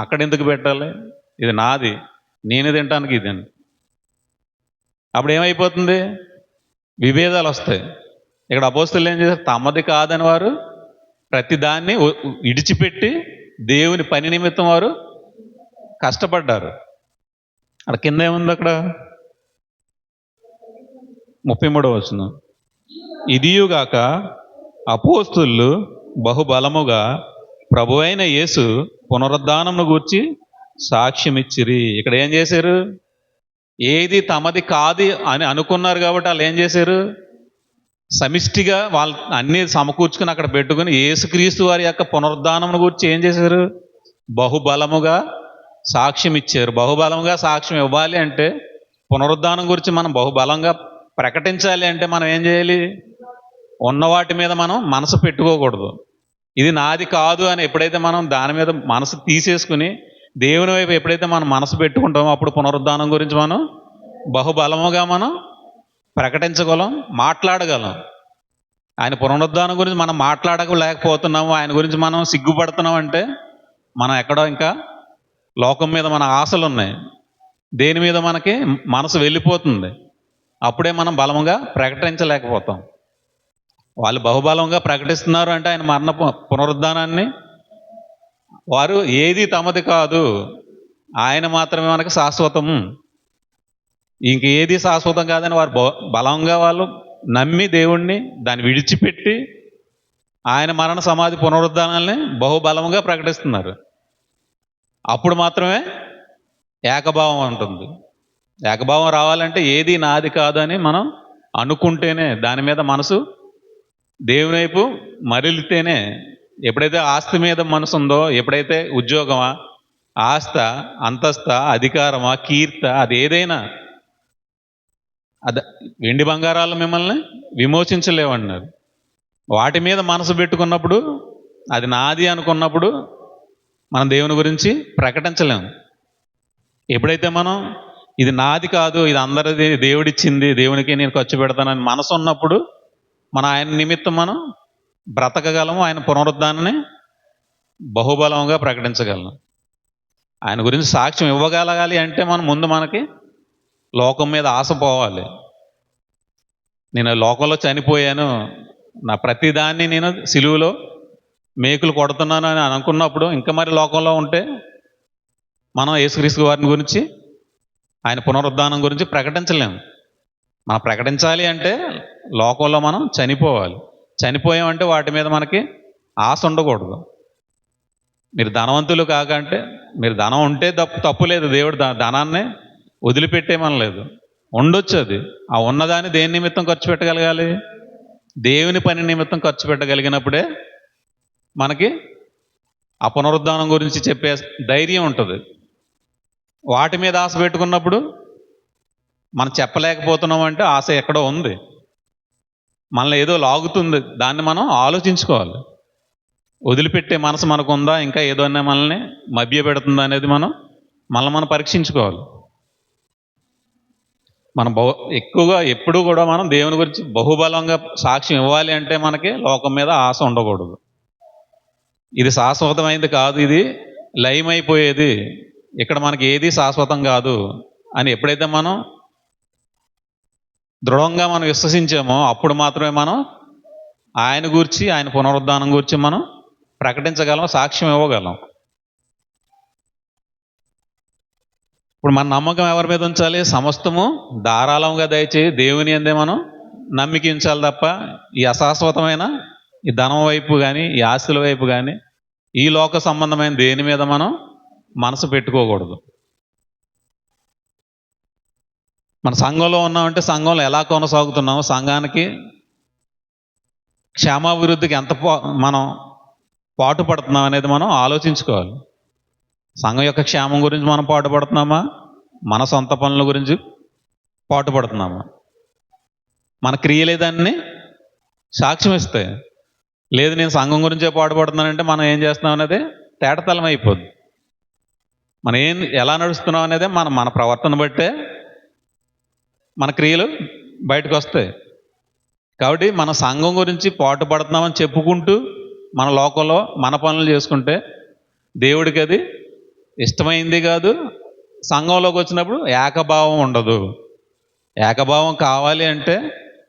Speaker 1: అక్కడ ఎందుకు పెట్టాలి, ఇది నాది, నేను తినటానికి ఇది అని. అప్పుడు ఏమైపోతుంది? విభేదాలు వస్తాయి. ఇక్కడ అపోస్తులు ఏం చేశారు? తమది కాదని వారు ప్రతిదాన్ని విడిచిపెట్టి దేవుని పని నిమిత్తం వారు కష్టపడ్డారు. అక్కడ కింద ఏముంది? అక్కడ 33వ వచనం. ఇదియుగాక అపోస్తులు బహుబలముగా ప్రభువైన యేసు పునరుద్ధానమును గూర్చి సాక్ష్యమిచ్చిరి. ఇక్కడ ఏం చేశారు? ఏది తమది కాదు అని అనుకున్నారు కాబట్టి వాళ్ళు ఏం చేశారు? సమిష్టిగా వాళ్ళు అన్నీ సమకూర్చుకుని అక్కడ పెట్టుకుని యేసుక్రీస్తు వారి యొక్క పునరుద్ధానమును గురించి ఏం చేశారు? బహుబలముగా సాక్ష్యం ఇచ్చారు. బహుబలముగా సాక్ష్యం ఇవ్వాలి అంటే, పునరుద్ధానం గురించి మనం బహుబలంగా ప్రకటించాలి అంటే మనం ఏం చేయాలి? ఉన్నవాటి మీద మనం మనసు పెట్టుకోకూడదు. ఇది నాది కాదు అని ఎప్పుడైతే మనం దాని మీద మనసు తీసేసుకుని దేవుని వైపు ఎప్పుడైతే మనం మనసు పెట్టుకుంటామో అప్పుడు పునరుద్ధానం గురించి మనం బహుబలముగా మనం ప్రకటించగలం, మాట్లాడగలం. ఆయన పునరుద్ధానం గురించి మనం మాట్లాడలేకపోతున్నాము, ఆయన గురించి మనం సిగ్గుపడుతున్నాం అంటే మనం ఎక్కడో ఇంకా లోకం మీద మన ఆశలు ఉన్నాయి, దేని మీద మనకి మనసు వెళ్ళిపోతుంది. అప్పుడే మనం బలముగా ప్రకటించలేకపోతాం. వాళ్ళు బహుబలంగా ప్రకటిస్తున్నారు అంటే ఆయన మరణ పునరుద్ధానాన్ని. వారు ఏది తమది కాదు, ఆయన మాత్రమే మనకు శాశ్వతం, ఇంకేది శాశ్వతం కాదని వారు బలంగా వాళ్ళు నమ్మి దేవుణ్ణి దాన్ని విడిచిపెట్టి ఆయన మరణ సమాధి పునరుద్ధానాల్ని బహుబలంగా ప్రకటిస్తున్నారు. అప్పుడు మాత్రమే ఏకభావం ఉంటుంది. ఏకభావం రావాలంటే ఏది నాది కాదు అని మనం అనుకుంటేనే, దాని మీద మనసు దేవుని వైపు మరలితేనే. ఎప్పుడైతే ఆస్తి మీద మనసు ఉందో, ఎప్పుడైతే ఉద్యోగమా, ఆస్త, అంతస్త, అధికారమా, కీర్త, అది ఏదైనా వెండి బంగారాలు మిమ్మల్ని విమోచించలేవన్నారు. వాటి మీద మనసు పెట్టుకున్నప్పుడు, అది నాది అనుకున్నప్పుడు మనం దేవుని గురించి ప్రకటించలేము. ఎప్పుడైతే మనం ఇది నాది కాదు, ఇది అందరిది, దేవుడిచ్చింది, దేవునికి నేను ఖర్చు పెడతానని మనసు ఉన్నప్పుడు మన ఆయన నిమిత్తం మనం బ్రతకగలము, ఆయన పునరుద్ధానాన్ని బహుబలంగా ప్రకటించగలం. ఆయన గురించి సాక్ష్యం ఇవ్వగలగాలి అంటే మనం ముందు మనకి లోకం మీద ఆశ పోవాలి. నేను లోకంలో చనిపోయాను, నా ప్రతిదాన్ని నేను సిలువలో మేకులు కొడుతున్నాను అని అనుకున్నప్పుడు ఇంకా మరి లోకంలో ఉంటే మనం యేసుక్రీస్తు వారిని గురించి, ఆయన పునరుద్ధానం గురించి ప్రకటించలేము. మనం ప్రకటించాలి అంటే లోకంలో మనం చనిపోవాలి. చనిపోయామంటే వాటి మీద మనకి ఆశ ఉండకూడదు. మీరు ధనవంతులు కాకంటే, మీరు ధనం ఉంటే తప్పు లేదు, దేవుడు ధనాన్ని వదిలిపెట్టేమనలేదు. ఉండొచ్చు, అది ఆ ఉన్నదాన్ని దేని నిమిత్తం ఖర్చు పెట్టగలగాలి? దేవుని పని నిమిత్తం ఖర్చు పెట్టగలిగినప్పుడే మనకి ఆ పునరుద్ధానం గురించి చెప్పే ధైర్యం ఉంటుంది. వాటి మీద ఆశ పెట్టుకున్నప్పుడు మనం చెప్పలేకపోతున్నాం అంటే ఆశ ఎక్కడో ఉంది, మనల్ని ఏదో లాగుతుంది. దాన్ని మనం ఆలోచించుకోవాలి. వదిలిపెట్టే మనసు మనకు ఉందా, ఇంకా ఏదో మనల్ని మభ్య పెడుతుందా అనేది మనం పరీక్షించుకోవాలి. మనం ఎక్కువగా ఎప్పుడు కూడా మనం దేవుని గురించి బహుబలంగా సాక్ష్యం ఇవ్వాలి అంటే మనకి లోకం మీద ఆశ ఉండకూడదు. ఇది శాశ్వతమైంది కాదు, ఇది లయమైపోయేది, ఇక్కడ మనకి ఏది శాశ్వతం కాదు అని ఎప్పుడైతే మనం దృఢంగా మనం విశ్వసించామో అప్పుడు మాత్రమే మనం ఆయన గురించి, ఆయన పునరుద్ధానం గురించి మనం ప్రకటించగలం, సాక్ష్యం ఇవ్వగలం. ఇప్పుడు మన నమ్మకం ఎవరి మీద ఉంచాలి? సమస్తము ధారాళంగా దయచేయి దేవుని అందే మనం నమ్మికించాలి తప్ప ఈ అశాశ్వతమైన ఈ ధనం వైపు కానీ, ఈ ఆస్తుల వైపు కానీ, ఈ లోక సంబంధమైన దేని మీద మనం మనసు పెట్టుకోకూడదు. మన సంఘంలో ఉన్నామంటే సంఘంలో ఎలా కొనసాగుతున్నాము, సంఘానికి క్షేమాభివృద్ధికి ఎంత మనం పాటుపడుతున్నాం అనేది మనం ఆలోచించుకోవాలి. సంఘం యొక్క క్షేమం గురించి మనం పాటుపడుతున్నామా, మన సొంత పనుల గురించి పాటుపడుతున్నామా? మన క్రియలే దాన్ని సాక్ష్యం ఇస్తాయి. లేదు నేను సంఘం గురించే పాటుపడుతున్నానంటే మనం ఏం చేస్తున్నాం అనేది తేటతలం అయిపోద్ది. మనం ఎలా నడుస్తున్నాం అనేది మన ప్రవర్తన బట్టే మన క్రియలు బయటకు వస్తాయి. కాబట్టి మన సంఘం గురించి పాటుపడుతున్నామని చెప్పుకుంటూ మన లోకంలో మన పనులు చేసుకుంటే దేవుడికి అది ఇష్టమైంది కాదు. సంఘంలోకి వచ్చినప్పుడు ఏకభావం ఉండదు. ఏకభావం కావాలి అంటే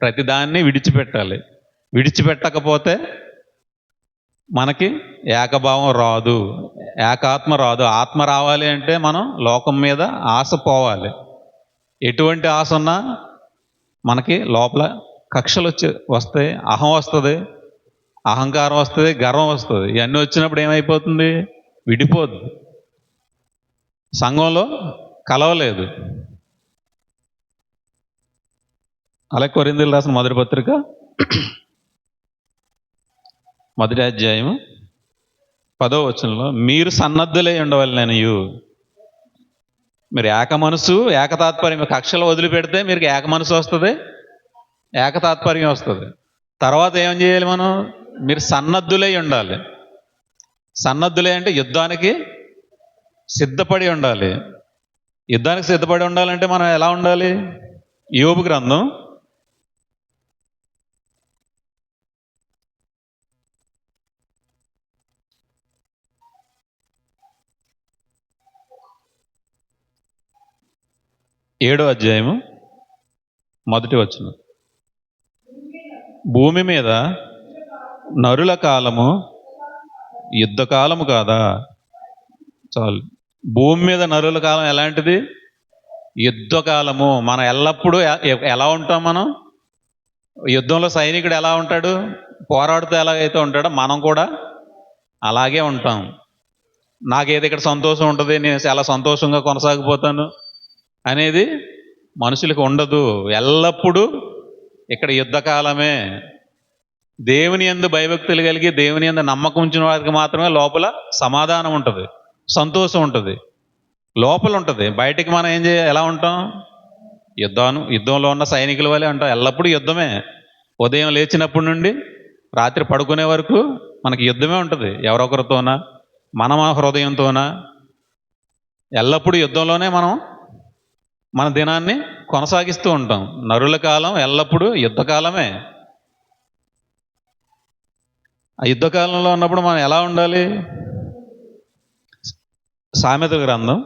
Speaker 1: ప్రతిదాన్ని విడిచిపెట్టాలి. విడిచిపెట్టకపోతే మనకి ఏకభావం రాదు, ఏకాత్మ రాదు. ఆత్మ రావాలి అంటే మనం లోకం మీద ఆశ పోవాలి. ఎటువంటి ఆశ ఉన్నా మనకి లోపల కక్షలు వస్తాయి, అహం వస్తుంది, అహంకారం వస్తుంది, గర్వం వస్తుంది. ఇవన్నీ వచ్చినప్పుడు ఏమైపోతుంది? విడిపోద్ది, సంఘంలో కలవలేదు. అలాగే కొరింథీయులకు రాసిన మొదటి పత్రిక 1వ అధ్యాయం 10వ వచనంలో మీరు సన్నద్ధులై ఉండవలెననియు. మీరు ఏక మనసు, ఏకతాత్పర్యం, కక్షలు వదిలిపెడితే మీరు ఏక మనసు వస్తుంది, ఏకతాత్పర్యం వస్తుంది. తర్వాత ఏం చేయాలి? మీరు సన్నద్ధులై ఉండాలి. సన్నద్ధులై అంటే యుద్ధానికి సిద్ధపడి ఉండాలి. యుద్ధానికి సిద్ధపడి ఉండాలంటే మనం ఎలా ఉండాలి? యోబు గ్రంథం 7వ అధ్యాయము 1వ వచనం. భూమి మీద నరుల కాలము యుద్ధకాలము కాదా? చాలు. భూమి మీద నరుల కాలం ఎలాంటిది? యుద్ధకాలము. మనం ఎల్లప్పుడూ ఎలా ఉంటాం? మనం యుద్ధంలో సైనికుడు ఎలా ఉంటాడు? పోరాడుతూ ఎలాగైతే ఉంటాడో మనం కూడా అలాగే ఉంటాం. నాకేది ఇక్కడ సంతోషం ఉంటుంది, నేను చాలా సంతోషంగా కొనసాగిపోతాను అనేది మనుషులకు ఉండదు. ఎల్లప్పుడూ ఇక్కడ యుద్ధకాలమే. దేవుని యందు భయభక్తులు కలిగి దేవుని యందు నమ్మకం ఉంచిన వారికి మాత్రమే లోపల సమాధానం ఉంటుంది, సంతోషం ఉంటుంది, లోపల ఉంటుంది. బయటికి మనం ఏం చేయాలి? ఎలా ఉంటాం? యుద్ధంలో ఉన్న సైనికుల వల్లే ఉంటాం. ఎల్లప్పుడూ యుద్ధమే. ఉదయం లేచినప్పటి నుండి రాత్రి పడుకునే వరకు మనకి యుద్ధమే ఉంటుంది. ఎవరొకరితోనా, మన హృదయంతోనా, ఎల్లప్పుడూ యుద్ధంలోనే మనం మన దినాన్ని కొనసాగిస్తూ ఉంటాం. నరుల కాలం ఎల్లప్పుడూ యుద్ధకాలమే. ఆ యుద్ధకాలంలో ఉన్నప్పుడు మనం ఎలా ఉండాలి? సామెతల గ్రంథం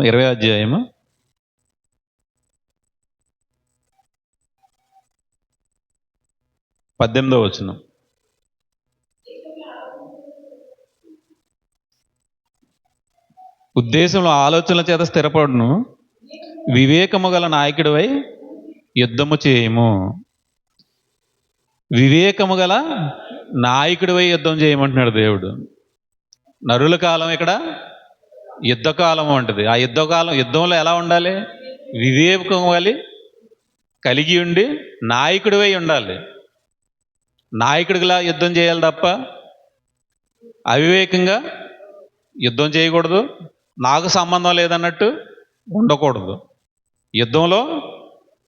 Speaker 1: 20వ అధ్యాయము 18వ వచనం. ఉద్దేశంలో ఆలోచనల చేత స్థిరపడును, వివేకము గల నాయకుడివై యుద్ధము చేయము. వివేకము గల నాయకుడివై యుద్ధం చేయమంటున్నాడు దేవుడు. నరుల కాలం ఇక్కడ యుద్ధకాలం ఉంటుంది. ఆ యుద్ధంలో ఎలా ఉండాలి? వివేకం కలిగి ఉండి నాయకుడివై ఉండాలి. నాయకుడిలా యుద్ధం చేయాలి తప్ప అవివేకంగా యుద్ధం చేయకూడదు. నాకు సంబంధం లేదన్నట్టు ఉండకూడదు. యుద్ధంలో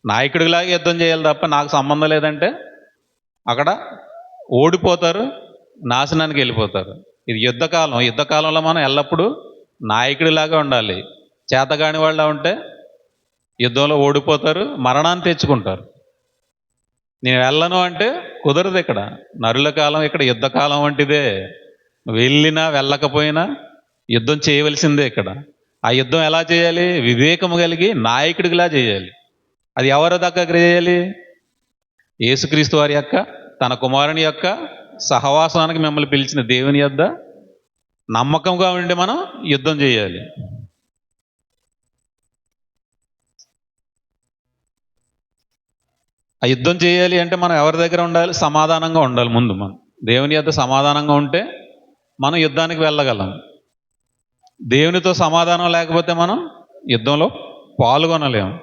Speaker 1: నాయకుడిలాగా యుద్ధం చేయాలి తప్ప నాకు సంబంధం లేదంటే అక్కడ ఓడిపోతారు, నాశనానికి వెళ్ళిపోతారు. ఇది యుద్ధకాలం. యుద్ధకాలంలో మనం ఎల్లప్పుడూ నాయకుడిలాగా ఉండాలి. చేతగాని వాళ్ళ ఉంటే యుద్ధంలో ఓడిపోతారు, మరణాన్ని తెచ్చుకుంటారు. నేను వెళ్ళను అంటే కుదరదు. ఇక్కడ నరుల కాలం, ఇక్కడ యుద్ధకాలం వంటిదే. వెళ్ళినా వెళ్ళకపోయినా యుద్ధం చేయవలసిందే. ఇక్కడ ఆ యుద్ధం ఎలా చేయాలి? వివేకము కలిగి నాయకుడిలా చేయాలి. అది ఎవరి దగ్గర చేయాలి? యేసుక్రీస్తు వారి యొక్క, తన కుమారుని యొక్క సహవాసానికి మిమ్మల్ని పిలిచిన దేవుని యొద్ద నమ్మకంగా ఉండి మనం యుద్ధం చేయాలి. ఆ యుద్ధం చేయాలి అంటే మనం ఎవరి దగ్గర ఉండాలి? సమాధానంగా ఉండాలి. ముందు మనం దేవుని యొద్ద సమాధానంగా ఉంటే మనం యుద్ధానికి వెళ్ళగలం. దేవునితో సమాధానం లేకపోతే మనం యుద్ధంలో పాల్గొనలేము.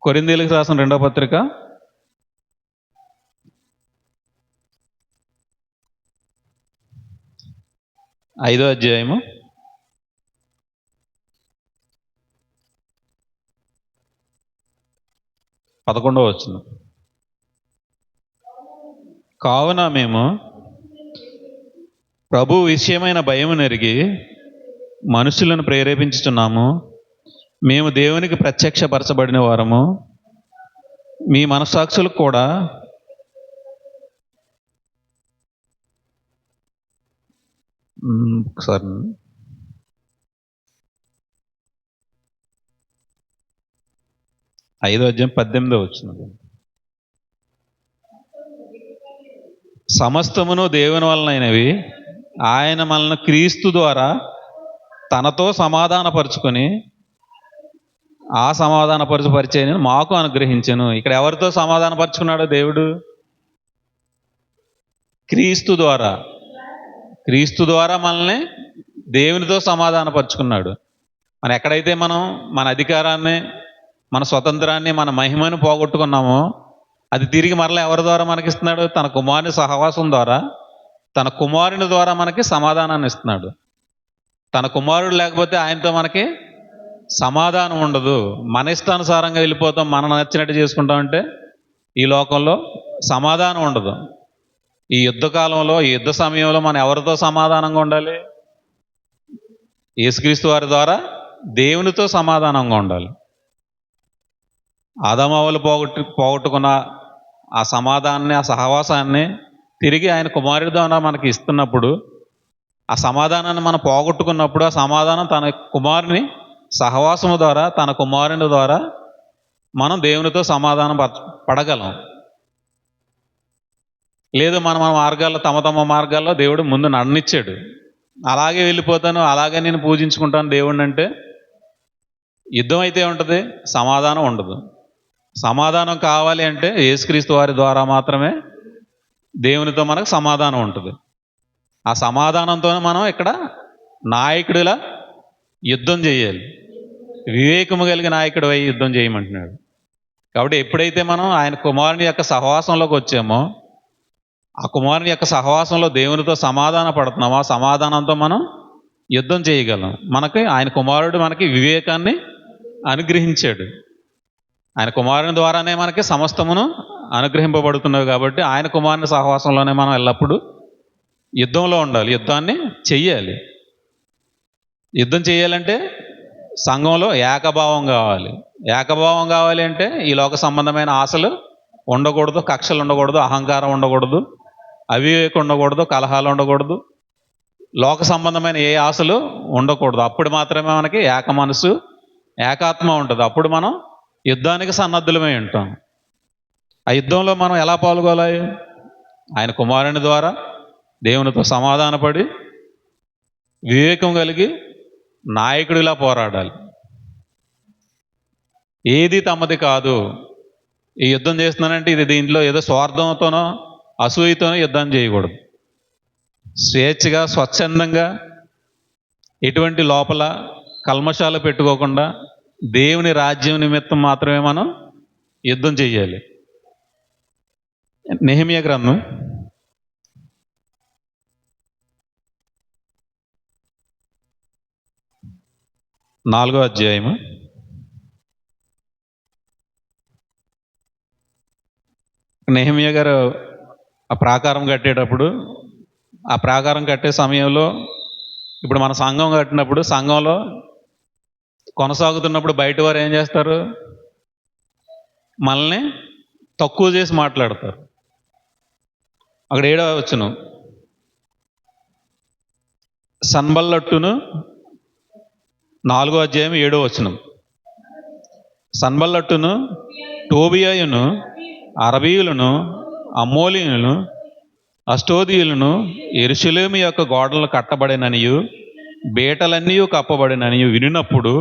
Speaker 1: కొరింథీయులకు రాసిన 2వ పత్రిక 5వ అధ్యాయము 11వ వచనం. కావున మేము ప్రభు విషయమైన భయము నెరిగి మనుషులను ప్రేరేపించుచున్నాము. మేము దేవునికి ప్రత్యక్షపరచబడిన వారము, మీ మనస్సాక్షులకు కూడా ఒకసారి 5వ అధ్యాయం 18వ వచనం. సమస్తమును దేవుని వలనైనవి, ఆయన మనల్ని క్రీస్తు ద్వారా తనతో సమాధానపరుచుకొని ఆ సమాధానపరుచు పరిచయాన్ని మాకు అనుగ్రహించెను. ఇక్కడ ఎవరితో సమాధానపరుచుకున్నాడు దేవుడు? క్రీస్తు ద్వారా. క్రీస్తు ద్వారా మనల్ని దేవునితో సమాధానపరుచుకున్నాడు. మనం ఎక్కడైతే మనం మన అధికారాన్ని, మన స్వతంత్రాన్ని, మన మహిమను పోగొట్టుకున్నామో అది తిరిగి మరలా ఎవరి ద్వారా మనకిస్తున్నాడు? తన కుమారుని సహవాసం ద్వారా, తన కుమారుని ద్వారా మనకి సమాధానాన్ని ఇస్తున్నాడు. తన కుమారుడు లేకపోతే ఆయనతో మనకి సమాధానం ఉండదు. మన ఇష్టానుసారంగా వెళ్ళిపోతాం, మనం నచ్చినట్టు చేసుకుంటామంటే ఈ లోకంలో సమాధానం ఉండదు. ఈ యుద్ధకాలంలో, ఈ యుద్ధ సమయంలో మనం ఎవరితో సమాధానంగా ఉండాలి? యేసుక్రీస్తు వారి ద్వారా దేవునితో సమాధానంగా ఉండాలి. ఆదాము హవ్వలు పోగొట్టుకున్న ఆ సమాధానాన్ని, ఆ సహవాసాన్ని తిరిగి ఆయన కుమారుడి ద్వారా మనకి ఇస్తున్నప్పుడు, ఆ సమాధానాన్ని మనం పోగొట్టుకున్నప్పుడు ఆ సమాధానం తన కుమారుని సహవాసము ద్వారా, తన కుమారుని ద్వారా మనం దేవునితో సమాధానం పడగలం. లేదు మన మన మార్గాల్లో, తమ తమ మార్గాల్లో దేవుడు ముందు నడనిచ్చాడు. అలాగే వెళ్ళిపోతాను, అలాగే నేను పూజించుకుంటాను దేవుణ్ణి అంటే యుద్ధం అయితే ఉంటుంది, సమాధానం ఉండదు. సమాధానం కావాలి అంటే యేసుక్రీస్తు వారి ద్వారా మాత్రమే దేవునితో మనకు సమాధానం ఉంటుంది. ఆ సమాధానంతో మనం ఇక్కడ నాయకుడిలా యుద్ధం చేయాలి. వివేకము కలిగిన నాయకుడు అయి యుద్ధం చేయమంటున్నాడు. కాబట్టి ఎప్పుడైతే మనం ఆయన కుమారుని యొక్క సహవాసంలోకి వచ్చామో, ఆ కుమారుని యొక్క సహవాసంలో దేవునితో సమాధాన పడుతున్నామో, ఆ సమాధానంతో మనం యుద్ధం చేయగలం. మనకి ఆయన కుమారుడు మనకి వివేకాన్ని అనుగ్రహించాడు. ఆయన కుమారుని ద్వారానే మనకి సమస్తమును అనుగ్రహింపబడుతున్నవి. కాబట్టి ఆయన కుమారుని సహవాసంలోనే మనం ఎల్లప్పుడూ యుద్ధంలో ఉండాలి, యుద్ధాన్ని చెయ్యాలి. యుద్ధం చేయాలంటే సంఘంలో ఏకభావం కావాలి. ఏకభావం కావాలి అంటే ఈ లోక సంబంధమైన ఆశలు ఉండకూడదు, కక్షలు ఉండకూడదు, అహంకారం ఉండకూడదు, అవివేకం ఉండకూడదు, కలహాలు ఉండకూడదు, లోక సంబంధమైన ఏ ఆశలు ఉండకూడదు. అప్పుడు మాత్రమే మనకి ఏక మనసు, ఏకాత్మ ఉంటుంది. అప్పుడు మనం యుద్ధానికి సన్నద్ధులమై ఉంటాం. ఆ యుద్ధంలో మనం ఎలా పాల్గొనాలి? ఆయన కుమారుని ద్వారా దేవునితో సమాధానపడి వివేకం కలిగి నాయకుడిలా పోరాడాలి. ఏది తమది కాదు. ఈ యుద్ధం చేస్తున్నానంటే ఇది దీంట్లో ఏదో స్వార్థంతోనో అసూయతోనో యుద్ధం చేయకూడదు. స్వేచ్ఛగా, స్వచ్ఛందంగా, ఎటువంటి లోపల కల్మషాలు పెట్టుకోకుండా దేవుని రాజ్యం నిమిత్తం మాత్రమే మనం యుద్ధం చేయాలి. నెహెమ్యా గ్రంథం 4వ అధ్యాయము 'నెహెమ్యా గారు ఆ ప్రాకారం కట్టేటప్పుడు, ఆ ప్రాకారం కట్టే సమయంలో ఇప్పుడు మన సంఘం కట్టినప్పుడు, సంఘంలో కొనసాగుతున్నప్పుడు బయట వారు ఏం చేస్తారు? మనల్ని తక్కువ చేసి మాట్లాడతారు. అక్కడ 7వ వచనం, సన్బల్లట్టును 4వ అధ్యాయం 7వ వచనం, సన్బల్లట్టును, టోబియాయును, అరబీయులను, అమ్మోలీయులను, అష్టోదీయులను యెరూషలేము యొక్క గోడలు కట్టబడిననియు బేటలన్నీ కప్పబడిననియు వినినప్పుడు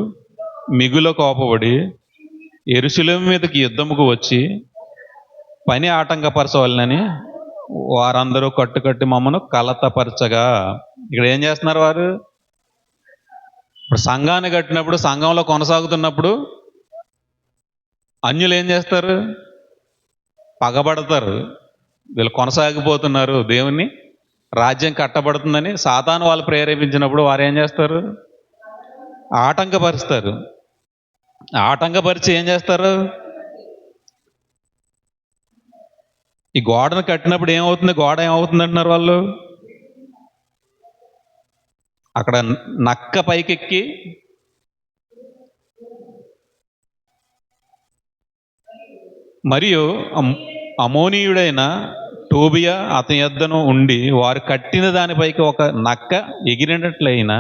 Speaker 1: మిగుల కోపపడి యెరూషలేము మీదకి యుద్ధముకు వచ్చి పని ఆటంకపరచవలనని వారందరూ కట్టుకట్టి మమ్మను కలతపరచగా. ఇక్కడ ఏం చేస్తున్నారు వారు? ఇప్పుడు సంఘాన్ని కట్టినప్పుడు, సంఘంలో కొనసాగుతున్నప్పుడు అన్యులు ఏం చేస్తారు? పగబడతారు. వీళ్ళు కొనసాగిపోతున్నారు, దేవుని రాజ్యం కట్టబడుతుందని సాతాను వాళ్ళు ప్రేరేపించినప్పుడు వారు ఏం చేస్తారు? ఆటంకపరుస్తారు. ఆటంకపరిచి ఏం చేస్తారు? ఈ గోడను కట్టినప్పుడు ఏమవుతుంది? గోడ ఏమవుతుంది అంటున్నారు వాళ్ళు? అక్కడ నక్క పైకెక్కి మరియు అమోనీయుడైన టోబియా అతని యొద్దను ఉండి వారు కట్టిన దానిపైకి ఒక నక్క ఎగిరినట్లయినా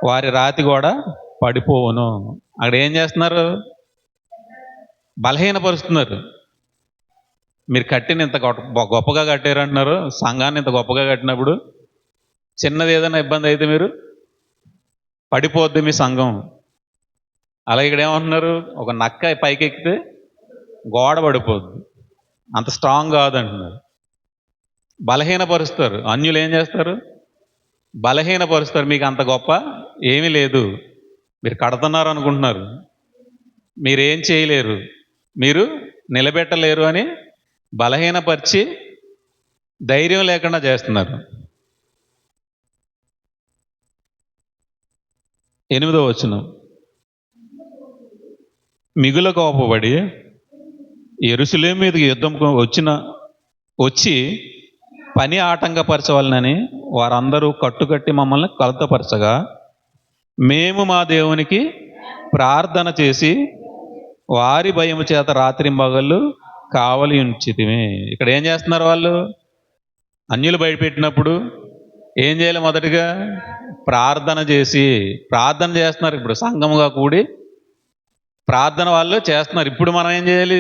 Speaker 1: వారి రాతి కూడా పడిపోవును. అక్కడ ఏం చేస్తున్నారు? బలహీనపరుస్తున్నారు. మీరు కట్టిన ఇంత గొప్పగా కట్టారంటున్నారు. సంఘాన్ని ఇంత గొప్పగా కట్టినప్పుడు చిన్నది ఏదైనా ఇబ్బంది అయితే మీరు పడిపోద్ది మీ సంఘం. అలాగే ఇక్కడ ఏమంటున్నారు? ఒక నక్క పైకి ఎక్కితే గోడ పడిపోద్ది, అంత స్ట్రాంగ్ కాదంటున్నారు. బలహీనపరుస్తారు. అన్యులు ఏం చేస్తారు? బలహీనపరుస్తారు. మీకు అంత గొప్ప ఏమీ లేదు, మీరు కడుతున్నారు అనుకుంటున్నారు, మీరేం చేయలేరు, మీరు నిలబెట్టలేరు అని బలహీనపరిచి ధైర్యం లేకుండా చేస్తున్నారు. 8వ వచనం, మిగుల కోపపడి యెరూషలేము మీదకి యుద్ధం వచ్చి పని ఆటంకపరచవాలని వారందరూ కట్టుకట్టి మమ్మల్ని కలతపరచగా మేము మా దేవునికి ప్రార్థన చేసి వారి భయము చేత రాత్రింబగళ్ళు కావలి ఉంచితిమి. ఇక్కడ ఏం చేస్తున్నారు వాళ్ళు? అన్యులు భయపెట్టినప్పుడు ఏం చేయాలి? మొదటిగా ప్రార్థన చేసి, ప్రార్థన చేస్తున్నారు ఇప్పుడు సంఘముగా కూడి ప్రార్థన వాళ్ళు చేస్తున్నారు. ఇప్పుడు మనం ఏం చేయాలి?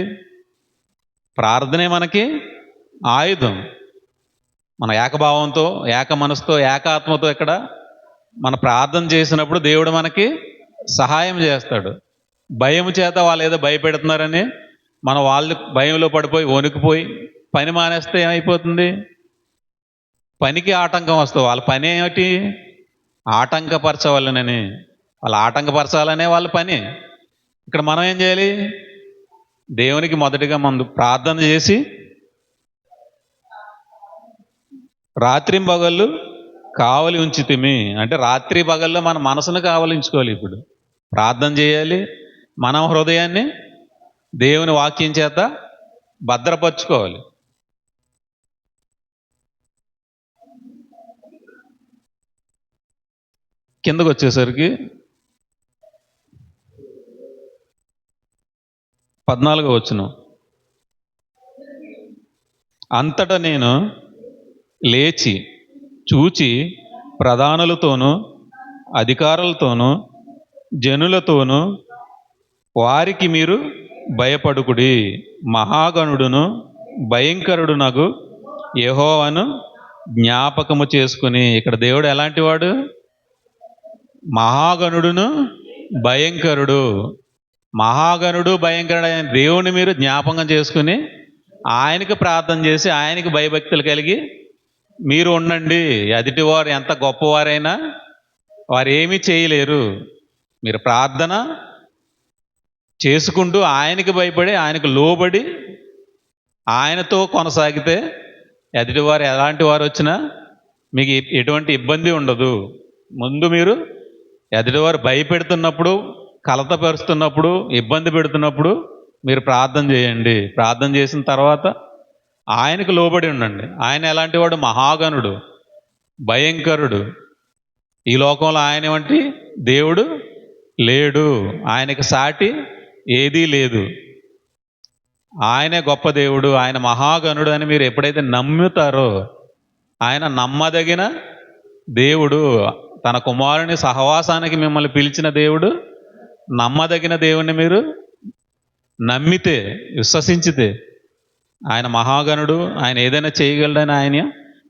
Speaker 1: ప్రార్థనే మనకి ఆయుధం. మన ఏకభావంతో, ఏక మనసుతో, ఏకాత్మతో ఇక్కడ మన ప్రార్థన చేసినప్పుడు దేవుడు మనకి సహాయం చేస్తాడు. భయం చేత వాళ్ళు ఏదో భయపెడుతున్నారని మనం వాళ్ళు భయంలో పడిపోయి వణికిపోయి పని మానేస్తే ఏమైపోతుంది? పనికి ఆటంకం వస్తుంది. వాళ్ళ పని ఏమిటి? ఆటంకపరచవాలనని. వాళ్ళు ఆటంకపరచాలనే వాళ్ళ పని. ఇక్కడ మనం ఏం చేయాలి? దేవునికి మొదటిగా ముందు ప్రార్థన చేసి రాత్రింబగళ్ళు కావలి ఉంచితిమి. అంటే రాత్రి పగల్లో మన మనసును కావలించుకోవాలి. ఇప్పుడు ప్రార్థన చేయాలి, మన హృదయాన్ని దేవుని వాక్యం చేత భద్రపరచుకోవాలి. కిందకు వచ్చేసరికి 14వ వచనం. అంతటా నేను లేచి చూచి ప్రధానులతోనూ అధికారులతోనూ జనులతోనూ వారికి మీరు భయపడుకుడి, మహాగణుడును భయంకరుడునగు యెహోవాను జ్ఞాపకము చేసుకుని. ఇక్కడ దేవుడు ఎలాంటి వాడు? మహాగణుడును భయంకరుడు. మహాగణుడు భయంకరుడు అయిన దేవుని మీరు జ్ఞాపకం చేసుకుని ఆయనకి ప్రార్థన చేసి ఆయనకి భయభక్తులు కలిగి మీరు ఉండండి. ఎదుటివారు ఎంత గొప్పవారైనా వారు ఏమీ చేయలేరు. మీరు ప్రార్థన చేసుకుంటూ ఆయనకి భయపడి ఆయనకు లోబడి ఆయనతో కొనసాగితే ఎదుటివారు ఎలాంటి వారు వచ్చినా మీకు ఎటువంటి ఇబ్బంది ఉండదు. ముందు మీరు ఎదుటివారు భయపెడుతున్నప్పుడు, కలతపరుస్తున్నప్పుడు, ఇబ్బంది పెడుతున్నప్పుడు మీరు ప్రార్థన చేయండి. ప్రార్థన చేసిన తర్వాత ఆయనకు లోబడి ఉండండి. ఆయన ఎలాంటి వాడు? మహాగణుడు, భయంకరుడు. ఈ లోకంలో ఆయన వంటి దేవుడు లేడు. ఆయనకి సాటి ఏదీ లేదు. ఆయనే గొప్ప దేవుడు, ఆయన మహాగణుడు అని మీరు ఎప్పుడైతే నమ్ముతారో, ఆయన నమ్మదగిన దేవుడు. తన కుమారుని సహవాసానికి మిమ్మల్ని పిలిచిన దేవుడు, నమ్మదగిన దేవుణ్ణి మీరు నమ్మితే, విశ్వసించితే ఆయన మహాగణుడు, ఆయన ఏదైనా చేయగలడని ఆయన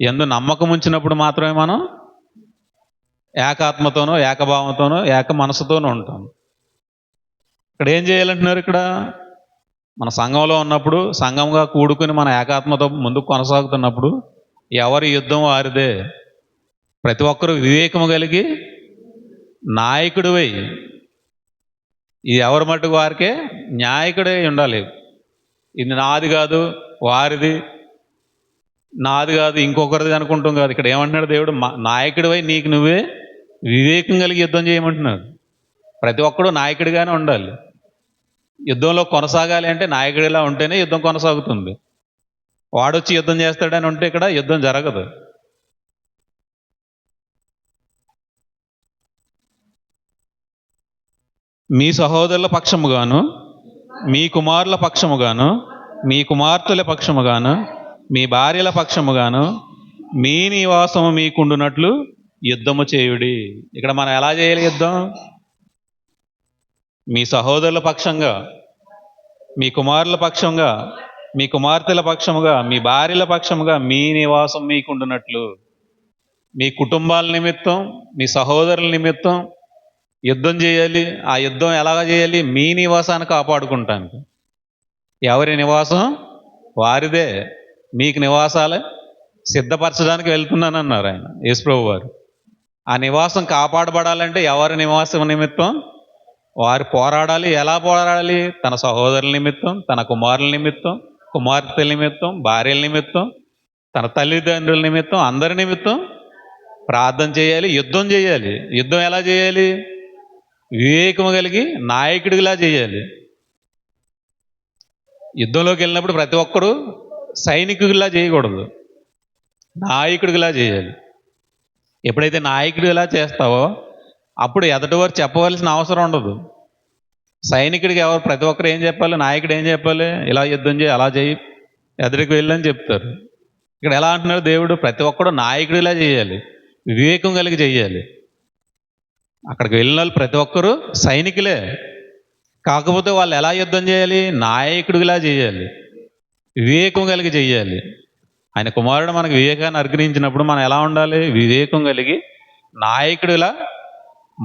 Speaker 1: యందు నమ్మకం ఉంచినప్పుడు మాత్రమే మనం ఏకాత్మతోనో, ఏకభావంతోనో, ఏక మనసుతోనూ ఉంటాం. ఇక్కడ ఏం చేయాలంటున్నారు? ఇక్కడ మన సంఘంలో ఉన్నప్పుడు, సంఘంగా కూడుకుని మన ఏకాత్మతో ముందుకు కొనసాగుతున్నప్పుడు ఎవరి యుద్ధం వారిదే. ప్రతి ఒక్కరూ వివేకము కలిగి నాయకుడివై, ఇది ఎవరి మట్టుకు వారికే న్యాయకుడే ఉండాలి. ఇది నాది కాదు, వారిది, నాది కాదు, ఇంకొకరిది అనుకుంటాం కాదు. ఇక్కడ ఏమంటున్నాడు దేవుడు? నాయకుడివై నీకు నువ్వే వివేకం కలిగి యుద్ధం చేయమంటున్నాడు. ప్రతి ఒక్కడు నాయకుడిగానే ఉండాలి. యుద్ధంలో కొనసాగాలి అంటే నాయకుడిలా ఉంటేనే యుద్ధం కొనసాగుతుంది. వాడొచ్చి యుద్ధం చేస్తాడని ఉంటే ఇక్కడ యుద్ధం జరగదు. మీ సహోదరుల పక్షముగాను, మీ కుమారుల పక్షముగాను, మీ కుమార్తెల పక్షముగాను, మీ భార్యల పక్షముగాను మీ నివాసము మీకుండునట్లు యుద్ధము చేయుడి. ఇక్కడ మనం ఎలా చేయాలి యుద్ధం? మీ సహోదరుల పక్షంగా, మీ కుమారుల పక్షంగా, మీ కుమార్తెల పక్షముగా, మీ భార్యల పక్షముగా మీ నివాసం మీకుండునట్లు, మీ కుటుంబాల నిమిత్తం, మీ సహోదరుల నిమిత్తం యుద్ధం చేయాలి. ఆ యుద్ధం ఎలాగ చేయాలి? మీ నివాసాన్ని కాపాడుకుంటానికి. ఎవరి నివాసం వారిదే. మీకు నివాసాలే సిద్ధపరచడానికి వెళ్తున్నానన్నారు ఆయన, యేసుప్రభు వారు. ఆ నివాసం కాపాడబడాలంటే ఎవరి నివాసం నిమిత్తం వారు పోరాడాలి. ఎలా పోరాడాలి? తన సహోదరుల నిమిత్తం, తన కుమారుల నిమిత్తం, కుమార్తెల నిమిత్తం, భార్యల నిమిత్తం, తన తల్లిదండ్రుల నిమిత్తం, అందరి నిమిత్తం ప్రార్థన చేయాలి, యుద్ధం చేయాలి. యుద్ధం ఎలా చేయాలి? వివేకము కలిగి నాయకుడిలా చేయాలి. యుద్ధంలోకి వెళ్ళినప్పుడు ప్రతి ఒక్కరూ సైనికుడిలా చేయకూడదు, నాయకుడిలా చేయాలి. ఎప్పుడైతే నాయకుడిలా చేస్తావో అప్పుడు ఎదటివారు చెప్పవలసిన అవసరం ఉండదు. సైనికుడికి ఎవరు, ప్రతి ఒక్కరు ఏం చెప్పాలి? నాయకుడు ఏం చెప్పాలి? ఇలా యుద్ధం చేయి, అలా చేయి, ఎదురికి వెళ్ళని చెప్తారు. ఇక్కడ ఎలా అంటున్నాడు దేవుడు? ప్రతి ఒక్కడు నాయకుడిలా చేయాలి, వివేకం కలిగి చేయాలి. అక్కడికి వెళ్ళిన వాళ్ళు ప్రతి ఒక్కరూ సైనికులే. కాకపోతే వాళ్ళు ఎలా యుద్ధం చేయాలి? నాయకుడిలా చేయాలి, వివేకం కలిగి చేయాలి. ఆయన కుమారుడు మనకు వివేకాన్ని అనుగ్రహించినప్పుడు మనం ఎలా ఉండాలి? వివేకం కలిగి నాయకుడిలా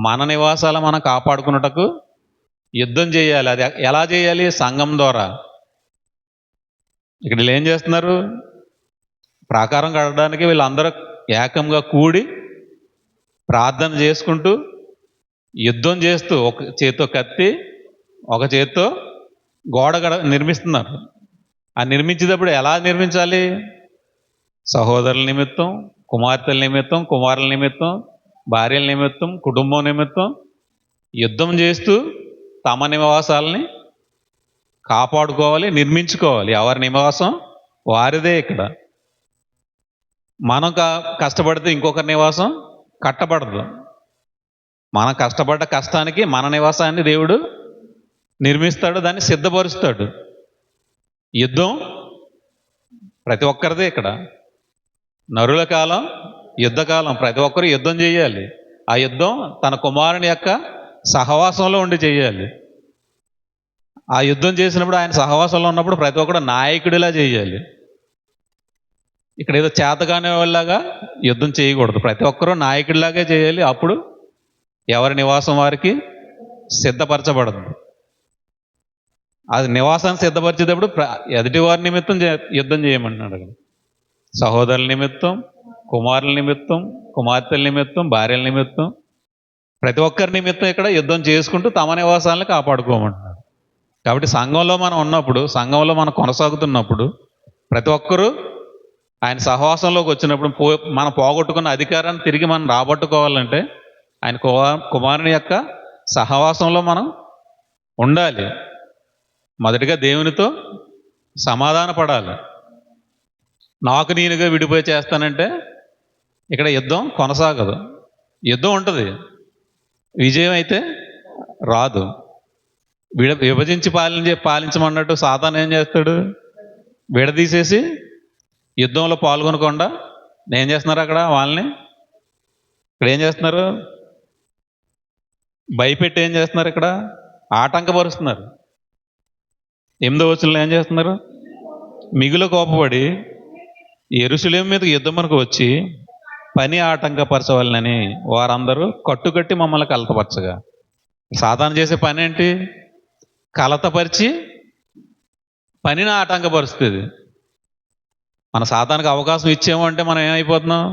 Speaker 1: మన నివాసాలు మనం కాపాడుకున్నటకు యుద్ధం చేయాలి. అది ఎలా చేయాలి? సంఘం ద్వారా. ఇక్కడ వీళ్ళు ఏం చేస్తున్నారు? ప్రాకారం కట్టడానికి వీళ్ళందరూ ఏకంగా కూడి ప్రార్థన చేసుకుంటూ యుద్ధం చేస్తూ ఒక చేత్తో కత్తి, ఒక చేత్తో గోడ నిర్మిస్తున్నారు. ఆ నిర్మించేటప్పుడు ఎలా నిర్మించాలి? సహోదరుల నిమిత్తం, కుమార్తెల నిమిత్తం, కుమారుల నిమిత్తం, భార్యల నిమిత్తం, కుటుంబం నిమిత్తం యుద్ధం చేస్తూ తమ నివాసాలని కాపాడుకోవాలి, నిర్మించుకోవాలి. ఎవరి నివాసం వారిదే. ఇక్కడ మనం కష్టపడితే ఇంకొకరి నివాసం కట్టబడదు. మనం కష్టపడ్డ కష్టానికి మన నివాసాన్ని దేవుడు నిర్మిస్తాడు, దాన్ని సిద్ధపరుస్తాడు. యుద్ధం ప్రతి ఒక్కరిదే. ఇక్కడ నరుల కాలం, యుద్ధకాలం. ప్రతి ఒక్కరు యుద్ధం చేయాలి. ఆ యుద్ధం తన కుమారుని యొక్క సహవాసంలో ఉండి చేయాలి. ఆ యుద్ధం చేసినప్పుడు, ఆయన సహవాసంలో ఉన్నప్పుడు ప్రతి ఒక్కడు నాయకుడిలా చేయాలి. ఇక్కడ ఏదో చేతగానే వాళ్ళలాగా యుద్ధం చేయకూడదు. ప్రతి ఒక్కరూ నాయకుడిలాగే చేయాలి. అప్పుడు ఎవరి నివాసం వారికి సిద్ధపరచబడదు. అది నివాసాన్ని సిద్ధపరిచేటప్పుడు ఎదుటి వారి నిమిత్తం యుద్ధం చేయమంటున్నాడు. సహోదరుల నిమిత్తం, కుమారుల నిమిత్తం, కుమార్తెల నిమిత్తం, భార్యల నిమిత్తం, ప్రతి ఒక్కరి నిమిత్తం ఇక్కడ యుద్ధం చేసుకుంటూ తమ నివాసాలను కాపాడుకోమంటున్నాడు. కాబట్టి సంఘంలో మనం ఉన్నప్పుడు, సంఘంలో మనం కొనసాగుతున్నప్పుడు ప్రతి ఒక్కరూ ఆయన సహవాసంలోకి వచ్చినప్పుడు మనం పోగొట్టుకున్న అధికారాన్ని తిరిగి మనం రాబట్టుకోవాలంటే ఆయన కుమారుని యొక్క సహవాసంలో మనం ఉండాలి. మొదటిగా దేవునితో సమాధాన పడాలి. నాకు నేనుగా విడిపోయి చేస్తానంటే ఇక్కడ యుద్ధం కొనసాగదు. యుద్ధం ఉంటుంది, విజయం అయితే రాదు. విభజించి పాలించమన్నట్టు సాతాను ఏం చేస్తాడు? విడదీసేసి యుద్ధంలో పాల్గొనకుండా ఏం చేస్తున్నారు? అక్కడ వాళ్ళని ఇక్కడ ఏం చేస్తున్నారు? భయపెట్టి ఏం చేస్తున్నారు? ఇక్కడ ఆటంకపరుస్తున్నారు. 8వ వచనంలో ఏం చేస్తున్నారు? మిగులు కోపపడి యెరూషలేము మీద యుద్ధమునకు వచ్చి పని ఆటంకపరచవాలని వారందరూ కట్టుకట్టి మమ్మల్ని కలతపరచగా. సాతాను చేసే పని ఏంటి? కలతపరిచి పనిని ఆటంకపరుస్తుంది. మన సాతానికి అవకాశం ఇచ్చేమో అంటే మనం ఏమైపోతున్నాం?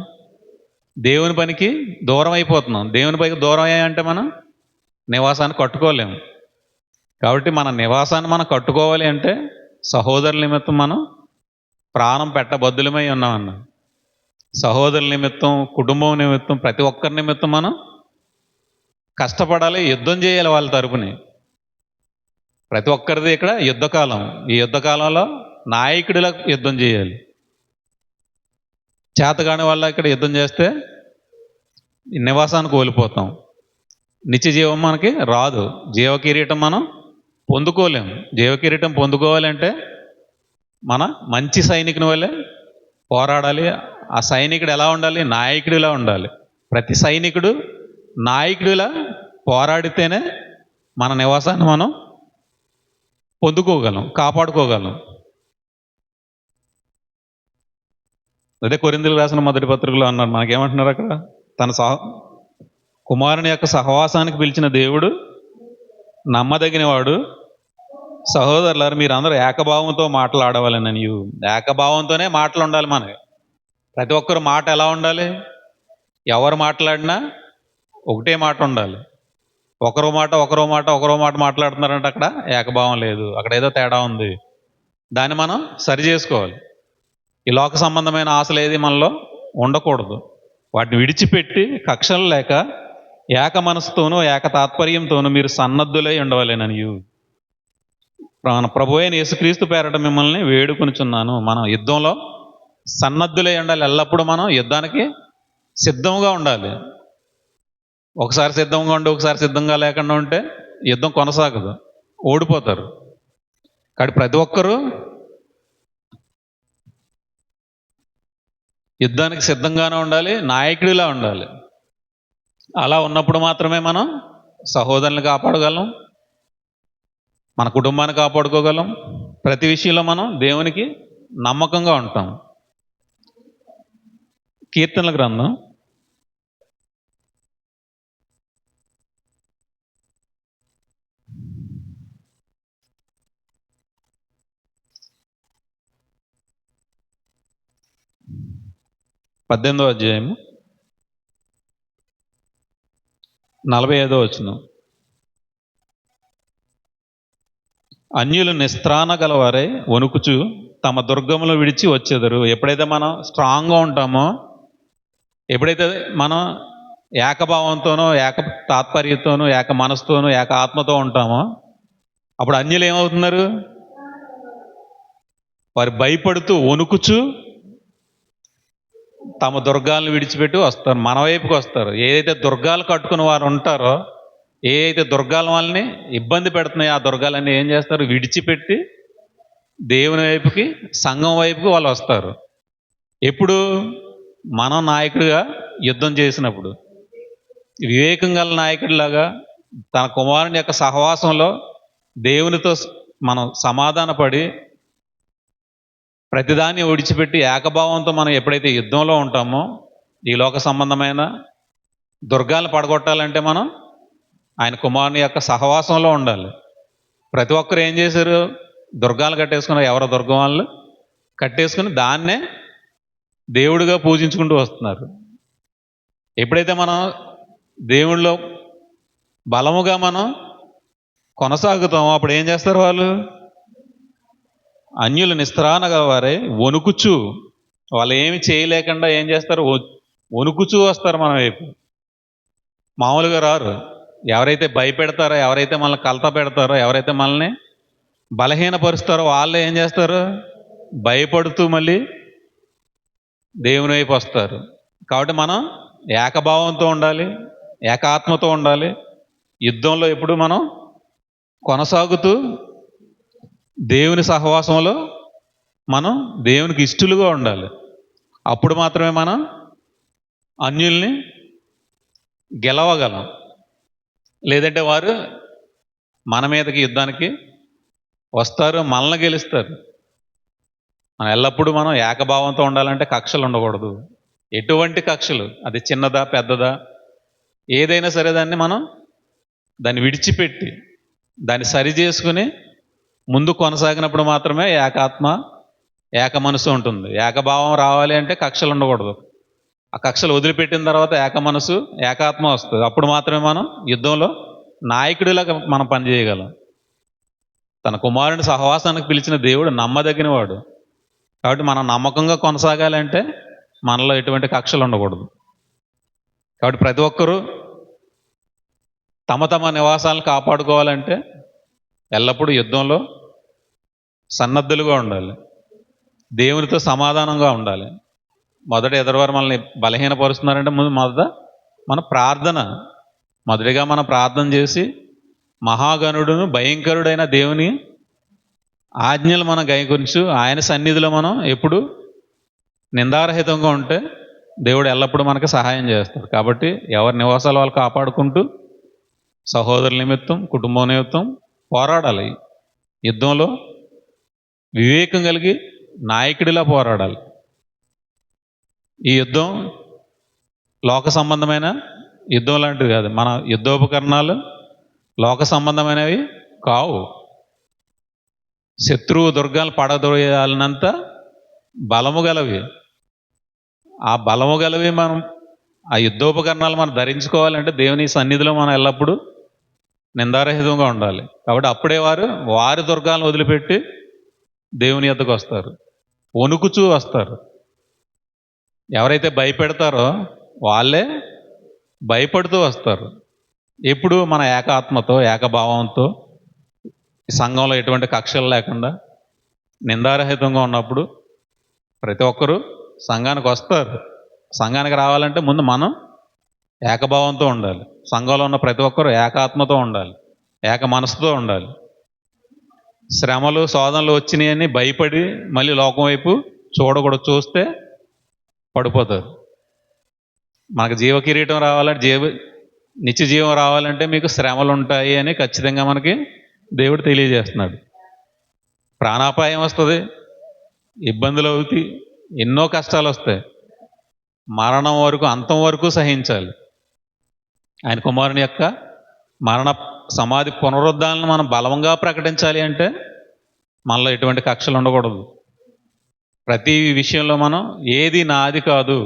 Speaker 1: దేవుని పనికి దూరం అయిపోతున్నాం. దేవుని పనికి దూరం అయ్యాయంటే మనం నివాసాన్ని కట్టుకోలేము. కాబట్టి మన నివాసాన్ని మనం కట్టుకోవాలి అంటే సహోదరుల నిమిత్తం మనం ప్రాణం పెట్టబద్దులమై ఉన్నామన్న. సహోదరుల నిమిత్తం, కుటుంబం నిమిత్తం, ప్రతి ఒక్కరి నిమిత్తం మనం కష్టపడాలి, యుద్ధం చేయాలి వాళ్ళ తరపుని. ప్రతి ఒక్కరిది ఇక్కడ యుద్ధకాలం. ఈ యుద్ధకాలంలో నాయకుడిలా యుద్ధం చేయాలి. చేతగాని వల్ల ఇక్కడ యుద్ధం చేస్తే నివాసాన్ని కోల్పోతాం. నిత్య జీవం మనకి రాదు. జీవకిరీటం మనం పొందుకోలేము. జీవకిరీటం పొందుకోవాలంటే మన మంచి సైనికుని వల్లే పోరాడాలి. ఆ సైనికుడు ఎలా ఉండాలి? నాయకుడిలా ఉండాలి. ప్రతి సైనికుడు నాయకుడిలా పోరాడితేనే మన నివాసాన్ని మనం పొందుకోగలం, కాపాడుకోగలం. అదే కొరింథీయులకు రాసిన మొదటి పత్రికలో అన్నారు. మనకేమంటున్నారు అక్కడ? తన కుమారుని యొక్క సహవాసానికి పిలిచిన దేవుడు నమ్మదగిన వాడు. సహోదరులారు, మీరందరూ ఏకభావంతో మాట్లాడవాలని. ఏకభావంతోనే మాటలు ఉండాలి మనకి. ప్రతి ఒక్కరు మాట ఎలా ఉండాలి? ఎవరు మాట్లాడినా ఒకటే మాట ఉండాలి. ఒకరో మాట మాట్లాడుతున్నారంటే అక్కడ ఏకభావం లేదు, అక్కడ ఏదో తేడా ఉంది. దాన్ని మనం సరి చేసుకోవాలి. ఈ లోక సంబంధమైన ఆశలు ఏది మనలో ఉండకూడదు. వాటిని విడిచిపెట్టి కక్షలు లేక ఏక మనసుతోనూ ఏక తాత్పర్యంతోనూ మీరు సన్నద్ధులై ఉండవాలేనని మన ప్రభు అయిన యేసుక్రీస్తు పేరట మిమ్మల్ని వేడుకొనుచున్నాను. మనం యుద్ధంలో సన్నద్ధులై ఉండాలి. ఎల్లప్పుడూ మనం యుద్ధానికి సిద్ధంగా ఉండాలి. ఒకసారి సిద్ధంగా ఉండి ఒకసారి సిద్ధంగా లేకుండా ఉంటే యుద్ధం కొనసాగదు, ఓడిపోతారు. కాబట్టి ప్రతి ఒక్కరూ యుద్ధానికి సిద్ధంగానే ఉండాలి, నాయకుడిలా ఉండాలి. అలా ఉన్నప్పుడు మాత్రమే మనం సహోదరుని కాపాడగలం, మన కుటుంబాన్ని కాపాడుకోగలం. ప్రతి విషయంలో మనం దేవునికి నమ్మకంగా ఉంటాం. కీర్తనల గ్రంథం 18వ అధ్యాయము 45వ వచనం. అన్యులు నిస్త్రాణ గలవారే వణుకుచు తమ దుర్గములు విడిచి వచ్చేదరు. ఎప్పుడైతే మనం స్ట్రాంగ్గా ఉంటామో, ఎప్పుడైతే మనం ఏకభావంతోనో, ఏక తాత్పర్యంతోనూ, ఏక మనసుతోనూ, ఏక ఆత్మతో ఉంటామో, అప్పుడు అన్యులు ఏమవుతున్నారు? వారు భయపడుతూ వణుకుచు తమ దుర్గాలను విడిచిపెట్టి వస్తారు, మన వైపుకి వస్తారు. ఏదైతే దుర్గాలు కట్టుకుని వారు ఉంటారో, ఏ అయితే దుర్గాల వాళ్ళని ఇబ్బంది పెడుతున్నాయో ఆ దుర్గాలన్నీ ఏం చేస్తారు? విడిచిపెట్టి దేవుని వైపుకి, సంఘం వైపుకి వాళ్ళు వస్తారు. ఎప్పుడు? మనం నాయకుడిగా యుద్ధం చేసినప్పుడు, వివేకం గల నాయకుడిలాగా తన కుమారుని యొక్క సహవాసంలో దేవునితో మనం సమాధానపడి ప్రతిదాన్ని విడిచిపెట్టి ఏకభావంతో మనం ఎప్పుడైతే యుద్ధంలో ఉంటామో, ఈ లోక సంబంధమైన దుర్గాలను పడగొట్టాలంటే మనం ఆయన కుమారుని యొక్క సహవాసంలో ఉండాలి. ప్రతి ఒక్కరు ఏం చేశారు? దుర్గాలు కట్టేసుకున్నారు. ఎవరో దుర్గం వాళ్ళు కట్టేసుకుని దాన్నే దేవుడిగా పూజించుకుంటూ వస్తున్నారు. ఎప్పుడైతే మనం దేవుళ్ళలో బలముగా మనం కొనసాగుతామో అప్పుడు ఏం చేస్తారు? వాళ్ళు అన్యులు నిస్త్రాణగా వారే వణుకుచు, వాళ్ళు ఏమి చేయలేకుండా ఏం చేస్తారు? వణుకుచూ వస్తారు మన వైపు. మామూలుగా రారు. ఎవరైతే భయపెడతారో, ఎవరైతే మనల్ని కలత పెడతారో, ఎవరైతే మనల్ని బలహీనపరుస్తారో వాళ్ళే ఏం చేస్తారు? భయపడుతూ మళ్ళీ దేవుని వైపు వస్తారు. కాబట్టి మనం ఏకభావంతో ఉండాలి, ఏకాత్మతో ఉండాలి. యుద్ధంలో ఎప్పుడు మనం కొనసాగుతూ దేవుని సహవాసంలో మనం దేవునికి ఇష్టలుగా ఉండాలి. అప్పుడు మాత్రమే మనం అన్యుల్ని గెలవగలం. లేదంటే వారు మన మీదకి యుద్ధానికి వస్తారు, మనల్ని గెలుస్తారు. మనం ఎల్లప్పుడూ మనం ఏకభావంతో ఉండాలంటే కక్షలు ఉండకూడదు. ఎటువంటి కక్షలు, అది చిన్నదా పెద్దదా ఏదైనా సరే దాన్ని విడిచిపెట్టి దాన్ని సరి చేసుకుని ముందు కొనసాగినప్పుడు మాత్రమే ఏకాత్మ, ఏక మనసు ఉంటుంది. ఏకభావం రావాలి అంటే కక్షలు ఉండకూడదు. ఆ కక్షలు వదిలిపెట్టిన తర్వాత ఏక మనసు, ఏకాత్మ వస్తుంది. అప్పుడు మాత్రమే మనం యుద్ధంలో నాయకుడిలాగా మనం పనిచేయగలం. తన కుమారుని సహవాసానికి పిలిచిన దేవుడు నమ్మదగినవాడు. కాబట్టి మనం నమ్మకంగా కొనసాగాలంటే మనలో ఎటువంటి కక్షలు ఉండకూడదు. కాబట్టి ప్రతి ఒక్కరూ తమ తమ నివాసాలను కాపాడుకోవాలంటే ఎల్లప్పుడూ యుద్ధంలో సన్నద్ధులుగా ఉండాలి, దేవునితో సమాధానంగా ఉండాలి. మొదట ఎదురువారు మనల్ని బలహీనపరుస్తున్నారంటే ముందు మన ప్రార్థన, మొదటిగా మనం ప్రార్థన చేసి మహాగణుడును భయంకరుడైన దేవుని ఆజ్ఞలు మనం గైకొంచు ఆయన సన్నిధిలో మనం ఎప్పుడు నిందారహితంగా ఉంటే దేవుడు ఎల్లప్పుడూ మనకు సహాయం చేస్తాడు. కాబట్టి ఎవరి నివాసాలు వాళ్ళు కాపాడుకుంటూ సహోదరుల నిమిత్తం, కుటుంబం నిమిత్తం పోరాడాలి. యుద్ధంలో వివేకం కలిగి నాయకుడిలా పోరాడాలి. ఈ యుద్ధం లోక సంబంధమైన యుద్ధం లాంటిది కాదు. మన యుద్ధోపకరణాలు లోక సంబంధమైనవి కావు. శత్రువు దుర్గాలు పడదోయాలనంత బలము గలవి. ఆ బలము గలవి మనం, ఆ యుద్ధోపకరణాలు మనం ధరించుకోవాలంటే దేవుని సన్నిధిలో మనం ఎల్లప్పుడూ నిందారహితంగా ఉండాలి. కాబట్టి అప్పుడే వారి దుర్గాలను వదిలిపెట్టి దేవుని యొద్దకు వస్తారు, వణుకుచూ వస్తారు. ఎవరైతే భయపెడతారో వాళ్ళే భయపడుతూ వస్తారు. ఎప్పుడు మన ఏకాత్మతో, ఏకభావంతో, సంఘంలో ఎటువంటి కక్షలు లేకుండా నిందారహితంగా ఉన్నప్పుడు ప్రతి ఒక్కరూ సంఘానికి వస్తారు. సంఘానికి రావాలంటే ముందు మనం ఏకభావంతో ఉండాలి. సంఘంలో ఉన్న ప్రతి ఒక్కరూ ఏకాత్మతో ఉండాలి, ఏక మనసుతో ఉండాలి. శ్రమలు, శోధనలు వచ్చినాయని భయపడి మళ్ళీ లోకం వైపు చూడకూడదు. చూస్తే పడిపోతారు. మనకు జీవ కిరీటం రావాలంటే నిత్య జీవం రావాలంటే మీకు శ్రమలు ఉంటాయి అని ఖచ్చితంగా మనకి దేవుడు తెలియజేస్తున్నాడు. ప్రాణాపాయం వస్తుంది, ఇబ్బందులు అవుతాయి, ఎన్నో కష్టాలు వస్తాయి, మరణం వరకు, అంతం వరకు సహించాలి. ఆయన కుమారుని యొక్క మరణ సమాధి పునరుద్ధాలను మనం బలంగా ప్రకటించాలి అంటే మనలో ఎటువంటి కక్షలు ఉండకూడదు. ప్రతి విషయంలో మనం ఏది నాది కాదు,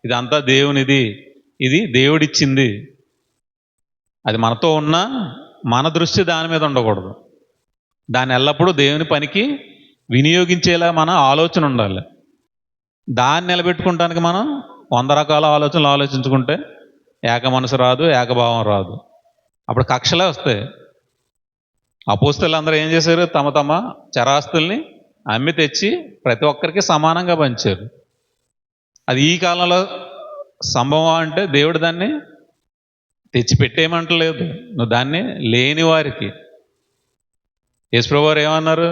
Speaker 1: ఇదంతా దేవునిది, ఇది దేవుడిచ్చింది, అది మనతో ఉన్నా మన దృష్టి దాని మీద ఉండకూడదు. దాన్ని ఎల్లప్పుడూ దేవుని పనికి వినియోగించేలా మన ఆలోచన ఉండాలి. దాన్ని నిలబెట్టుకోవడానికి మనం 100 రకాల ఆలోచనలు ఆలోచించుకుంటే ఏక మనసు రాదు, ఏకభావం రాదు. అప్పుడు కక్షలే వస్తాయి. అపోస్తలులు అందరూ ఏం చేశారు? తమ తమ చరాస్తుల్ని అమ్మి తెచ్చి ప్రతి ఒక్కరికి సమానంగా పంచారు. అది ఈ కాలంలో సంభవం అంటే దేవుడు దాన్ని తెచ్చి పెట్టేయమంటలేదు, నువ్వు దాన్ని లేని వారికి. యేసుప్రభువు వారు ఏమన్నారు?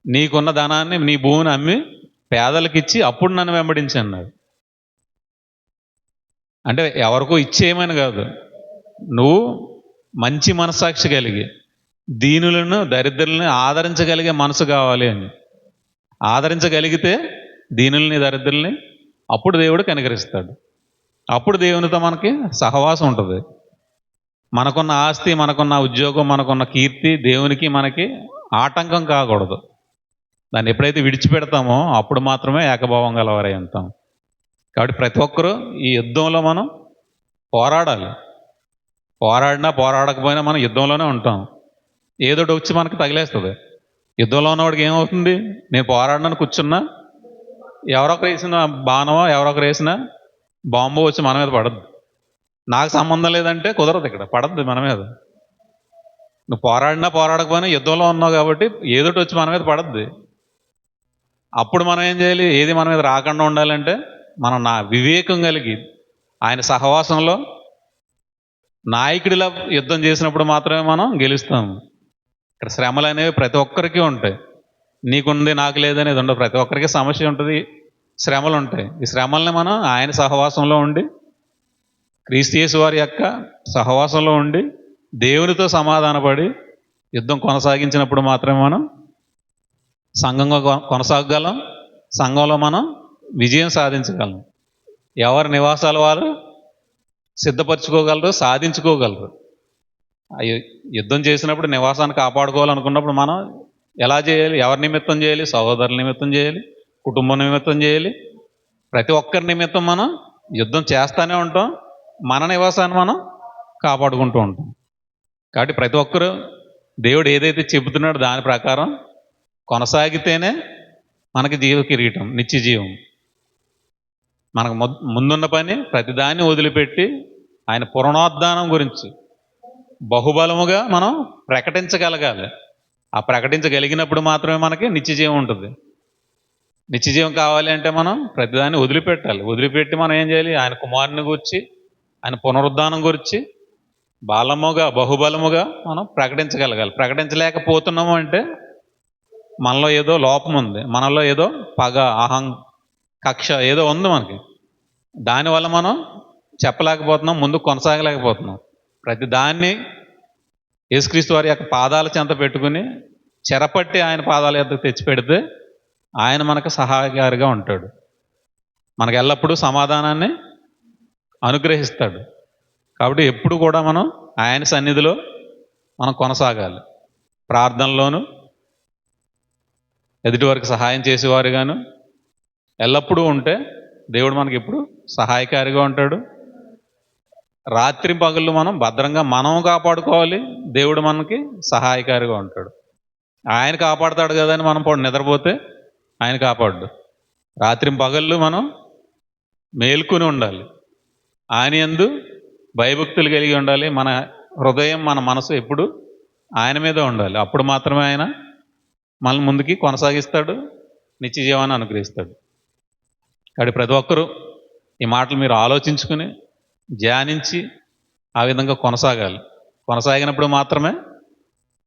Speaker 1: నీకున్న ధనాన్ని, నీ భూమిని అమ్మి పేదలకు ఇచ్చి అప్పుడు నన్ను వెంబడించి అన్నారు. అంటే ఎవరికో ఇచ్చేయమని కాదు, నువ్వు మంచి మనస్సాక్షి కలిగి దీనులను, దరిద్రులను ఆదరించగలిగే మనసు కావాలి అని. ఆదరించగలిగితే దీనుల్ని, దరిద్రుల్ని, అప్పుడు దేవుడు కనికరిస్తాడు. అప్పుడు దేవునితో మనకి సహవాసం ఉంటుంది. మనకున్న ఆస్తి, మనకున్న ఉద్యోగం, మనకున్న కీర్తి దేవునికి మనకి ఆటంకం కాకూడదు. దాన్ని ఎప్పుడైతే విడిచిపెడతామో అప్పుడు మాత్రమే ఏకభావం గలవారై ఉంటాం. కాబట్టి ప్రతి ఒక్కరూ ఈ యుద్ధంలో మనం పోరాడాలి. పోరాడినా పోరాడకపోయినా మనం యుద్ధంలోనే ఉంటాం. ఏదోటి వచ్చి మనకు తగిలేస్తుంది. యుద్ధంలో ఉన్నవాడికి ఏమవుతుంది? నేను పోరాడనని కూర్చున్నా ఎవరొకరు వేసిన బాణమో, ఎవరొకరు వేసిన బాంబు వచ్చి మన మీద పడద్దు. నాకు సంబంధం లేదంటే కుదరదు, ఇక్కడ పడద్దు మన మీద. నువ్వు పోరాడినా పోరాడకపోయినా యుద్ధంలో ఉన్నావు కాబట్టి ఏదోటి వచ్చి మన మీద పడద్ది. అప్పుడు మనం ఏం చేయాలి? ఏది మన మీద రాకుండా ఉండాలంటే మనం వివేకం కలిగి ఆయన సహవాసంలో నాయకుడిలా యుద్ధం చేసినప్పుడు మాత్రమే మనం గెలుస్తాము. ఇక్కడ శ్రమలు అనేవి ప్రతి ఒక్కరికి ఉంటాయి. నీకుంది నాకు లేదనేది ఉండదు. ప్రతి ఒక్కరికి సమస్య ఉంటుంది, శ్రమలు ఉంటాయి. ఈ శ్రమల్ని మనం ఆయన సహవాసంలో ఉండి, క్రీస్తు యేసు వారి యొక్క సహవాసంలో ఉండి దేవునితో సమాధానపడి యుద్ధం కొనసాగించినప్పుడు మాత్రమే మనం సంఘంగా కొనసాగగలం. సంఘంలో మనం విజయం సాధించగలం. ఎవరి నివాసాలు వారు సిద్ధపరచుకోగలరు, సాధించుకోగలరు. యుద్ధం చేసినప్పుడు నివాసాన్ని కాపాడుకోవాలనుకున్నప్పుడు మనం ఎలా చేయాలి? ఎవరి నిమిత్తం చేయాలి? సహోదరుల నిమిత్తం చేయాలి, కుటుంబం నిమిత్తం చేయాలి. ప్రతి ఒక్కరి నిమిత్తం మనం యుద్ధం చేస్తూనే ఉంటాం, మన నివాసాన్ని మనం కాపాడుకుంటూ ఉంటాం. కాబట్టి ప్రతి ఒక్కరూ దేవుడు ఏదైతే చెబుతున్నాడో దాని ప్రకారం కొనసాగితేనే మనకి జీవ కిరీటం, నిత్య జీవం. మనకు ముందున్న పని ప్రతిదాన్ని వదిలిపెట్టి ఆయన పునరుద్ధానం గురించి బహుబలముగా మనం ప్రకటించగలగాలి. ఆ ప్రకటించగలిగినప్పుడు మాత్రమే మనకి నిత్యజీవం ఉంటుంది. నిత్యజీవం కావాలి అంటే మనం ప్రతిదాన్ని వదిలిపెట్టాలి. వదిలిపెట్టి మనం ఏం చేయాలి? ఆయన కుమారుని గురించి, ఆయన పునరుద్ధానం గురించి బహుబలముగా మనం ప్రకటించగలగాలి. ప్రకటించలేకపోతున్నాము అంటే మనలో ఏదో లోపం ఉంది, మనలో ఏదో పగ, కక్ష ఏదో ఉంది మనకి. దానివల్ల మనం చెప్పలేకపోతున్నాం, ముందు కొనసాగలేకపోతున్నాం. ప్రతి దాన్ని యేసుక్రీస్తు వారి యొక్క పాదాల చెంత పెట్టుకుని చెరపట్టి ఆయన పాదాల యొద్దకు తెచ్చిపెడితే ఆయన మనకు సహాయకారిగా ఉంటాడు. మనకు ఎల్లప్పుడూ సమాధానాన్ని అనుగ్రహిస్తాడు. కాబట్టి ఎప్పుడు కూడా మనం ఆయన సన్నిధిలో మనం కొనసాగాలి. ప్రార్థనలోను, ఎదుటివారికి సహాయం చేసేవారుగాను ఎల్లప్పుడూ ఉంటే దేవుడు మనకి ఎప్పుడు సహాయకారిగా ఉంటాడు. రాత్రి పగళ్ళు మనం భద్రంగా మనం కాపాడుకోవాలి, దేవుడు మనకి సహాయకారిగా ఉంటాడు. ఆయన కాపాడుతాడు కదా అని మనం నిద్రపోతే ఆయన కాపాడు. రాత్రి పగళ్ళు మనం మేల్కొని ఉండాలి, ఆయన యందు భయభక్తులు కలిగి ఉండాలి. మన హృదయం, మన మనసు ఎప్పుడు ఆయన మీద ఉండాలి. అప్పుడు మాత్రమే ఆయన మనల్ని ముందుకి కొనసాగిస్తాడు, నిత్య జీవాన్ని అనుగ్రహిస్తాడు. కాబట్టి ప్రతి ఒక్కరూ ఈ మాటలు మీరు ఆలోచించుకుని ధ్యానించి ఆ విధంగా కొనసాగాలి. కొనసాగినప్పుడు మాత్రమే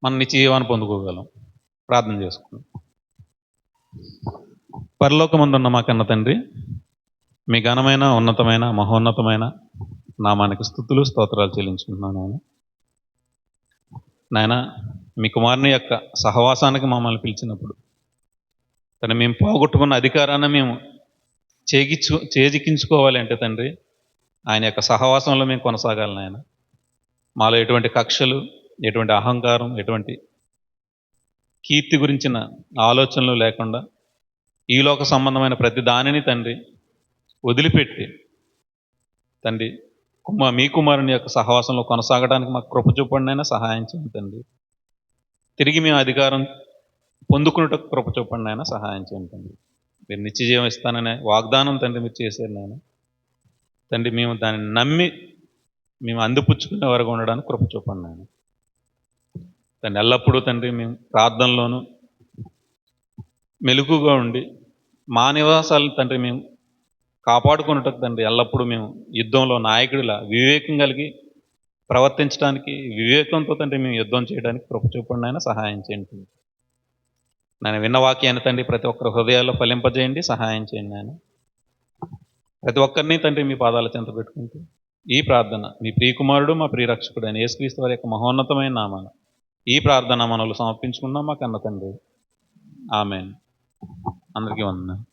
Speaker 1: మనం నిత్య జీవాన్ని పొందుకోగలం. ప్రార్థన చేసుకుందాం. పరలోకమందున్న మా కన్న తండ్రి, మీ ఘనమైన ఉన్నతమైన మహోన్నతమైన నామానికి స్తుతులు స్తోత్రాలు చెల్లించుకుంటున్నాను నాయన. నాయన, మీ కుమారుని యొక్క సహవాసానికి మమ్మల్ని పిలిచినప్పుడు తను మేము పోగొట్టుకున్న అధికారాన్ని మేము చేజిక్కించుకోవాలి అంటే తండ్రి, ఆయన యొక్క సహవాసంలో మేము కొనసాగాలి నాయన. మాలో ఎటువంటి కక్షలు, ఎటువంటి అహంకారం, ఎటువంటి కీర్తి గురించిన ఆలోచనలు లేకుండా ఈ లోక సంబంధమైన ప్రతి దానిని తండ్రి వదిలిపెట్టి తండ్రి మీ కుమారుని యొక్క సహవాసంలో కొనసాగడానికి మాకు కృప చూపండి అయినా సహాయం చేయండి తండ్రి. తిరిగి మేము అధికారం పొందుకున్నట్టు కృప చూపండి అయినా సహాయం చేయండి తండ్రి. మీరు నిత్యజీవం ఇస్తాననే వాగ్దానం తండ్రి మీరు చేశారు నాయన. తండ్రి మేము దాన్ని నమ్మి మేము అందిపుచ్చుకునే వరకు ఉండడానికి కృప చూపండి నాయన. తండ్రి ఎల్లప్పుడూ తండ్రి మేము ప్రార్థనలోనూ మెలకుగా ఉండి మా నివాసాలను తండ్రి మేము కాపాడుకున్నట్టు తండ్రి ఎల్లప్పుడూ మేము యుద్ధంలో నాయకుడిలా వివేకం కలిగి ప్రవర్తించడానికి, వివేకంతో తండ్రి మేము యుద్ధం చేయడానికి కృప చూపండి అయినా సహాయం చేయండి. నేను విన్న వాక్యాన్ని తండ్రి ప్రతి ఒక్కరి హృదయాల్లో ఫలింపజేయండి, సహాయం చేయండి. ఆయన ప్రతి ఒక్కరిని తండ్రి మీ పాదాల చెంత పెట్టుకుంటూ ఈ ప్రార్థన మీ ప్రియకుమారుడు మా ప్రియరక్షకుడు అయిన యేసుక్రీస్తు వారి యొక్క మహోన్నతమైన నామాన ఈ ప్రార్థన మనలు సమర్పించుకున్నాం మా కన్న తండ్రి. ఆమేన్. అందరికీ వందనాలు.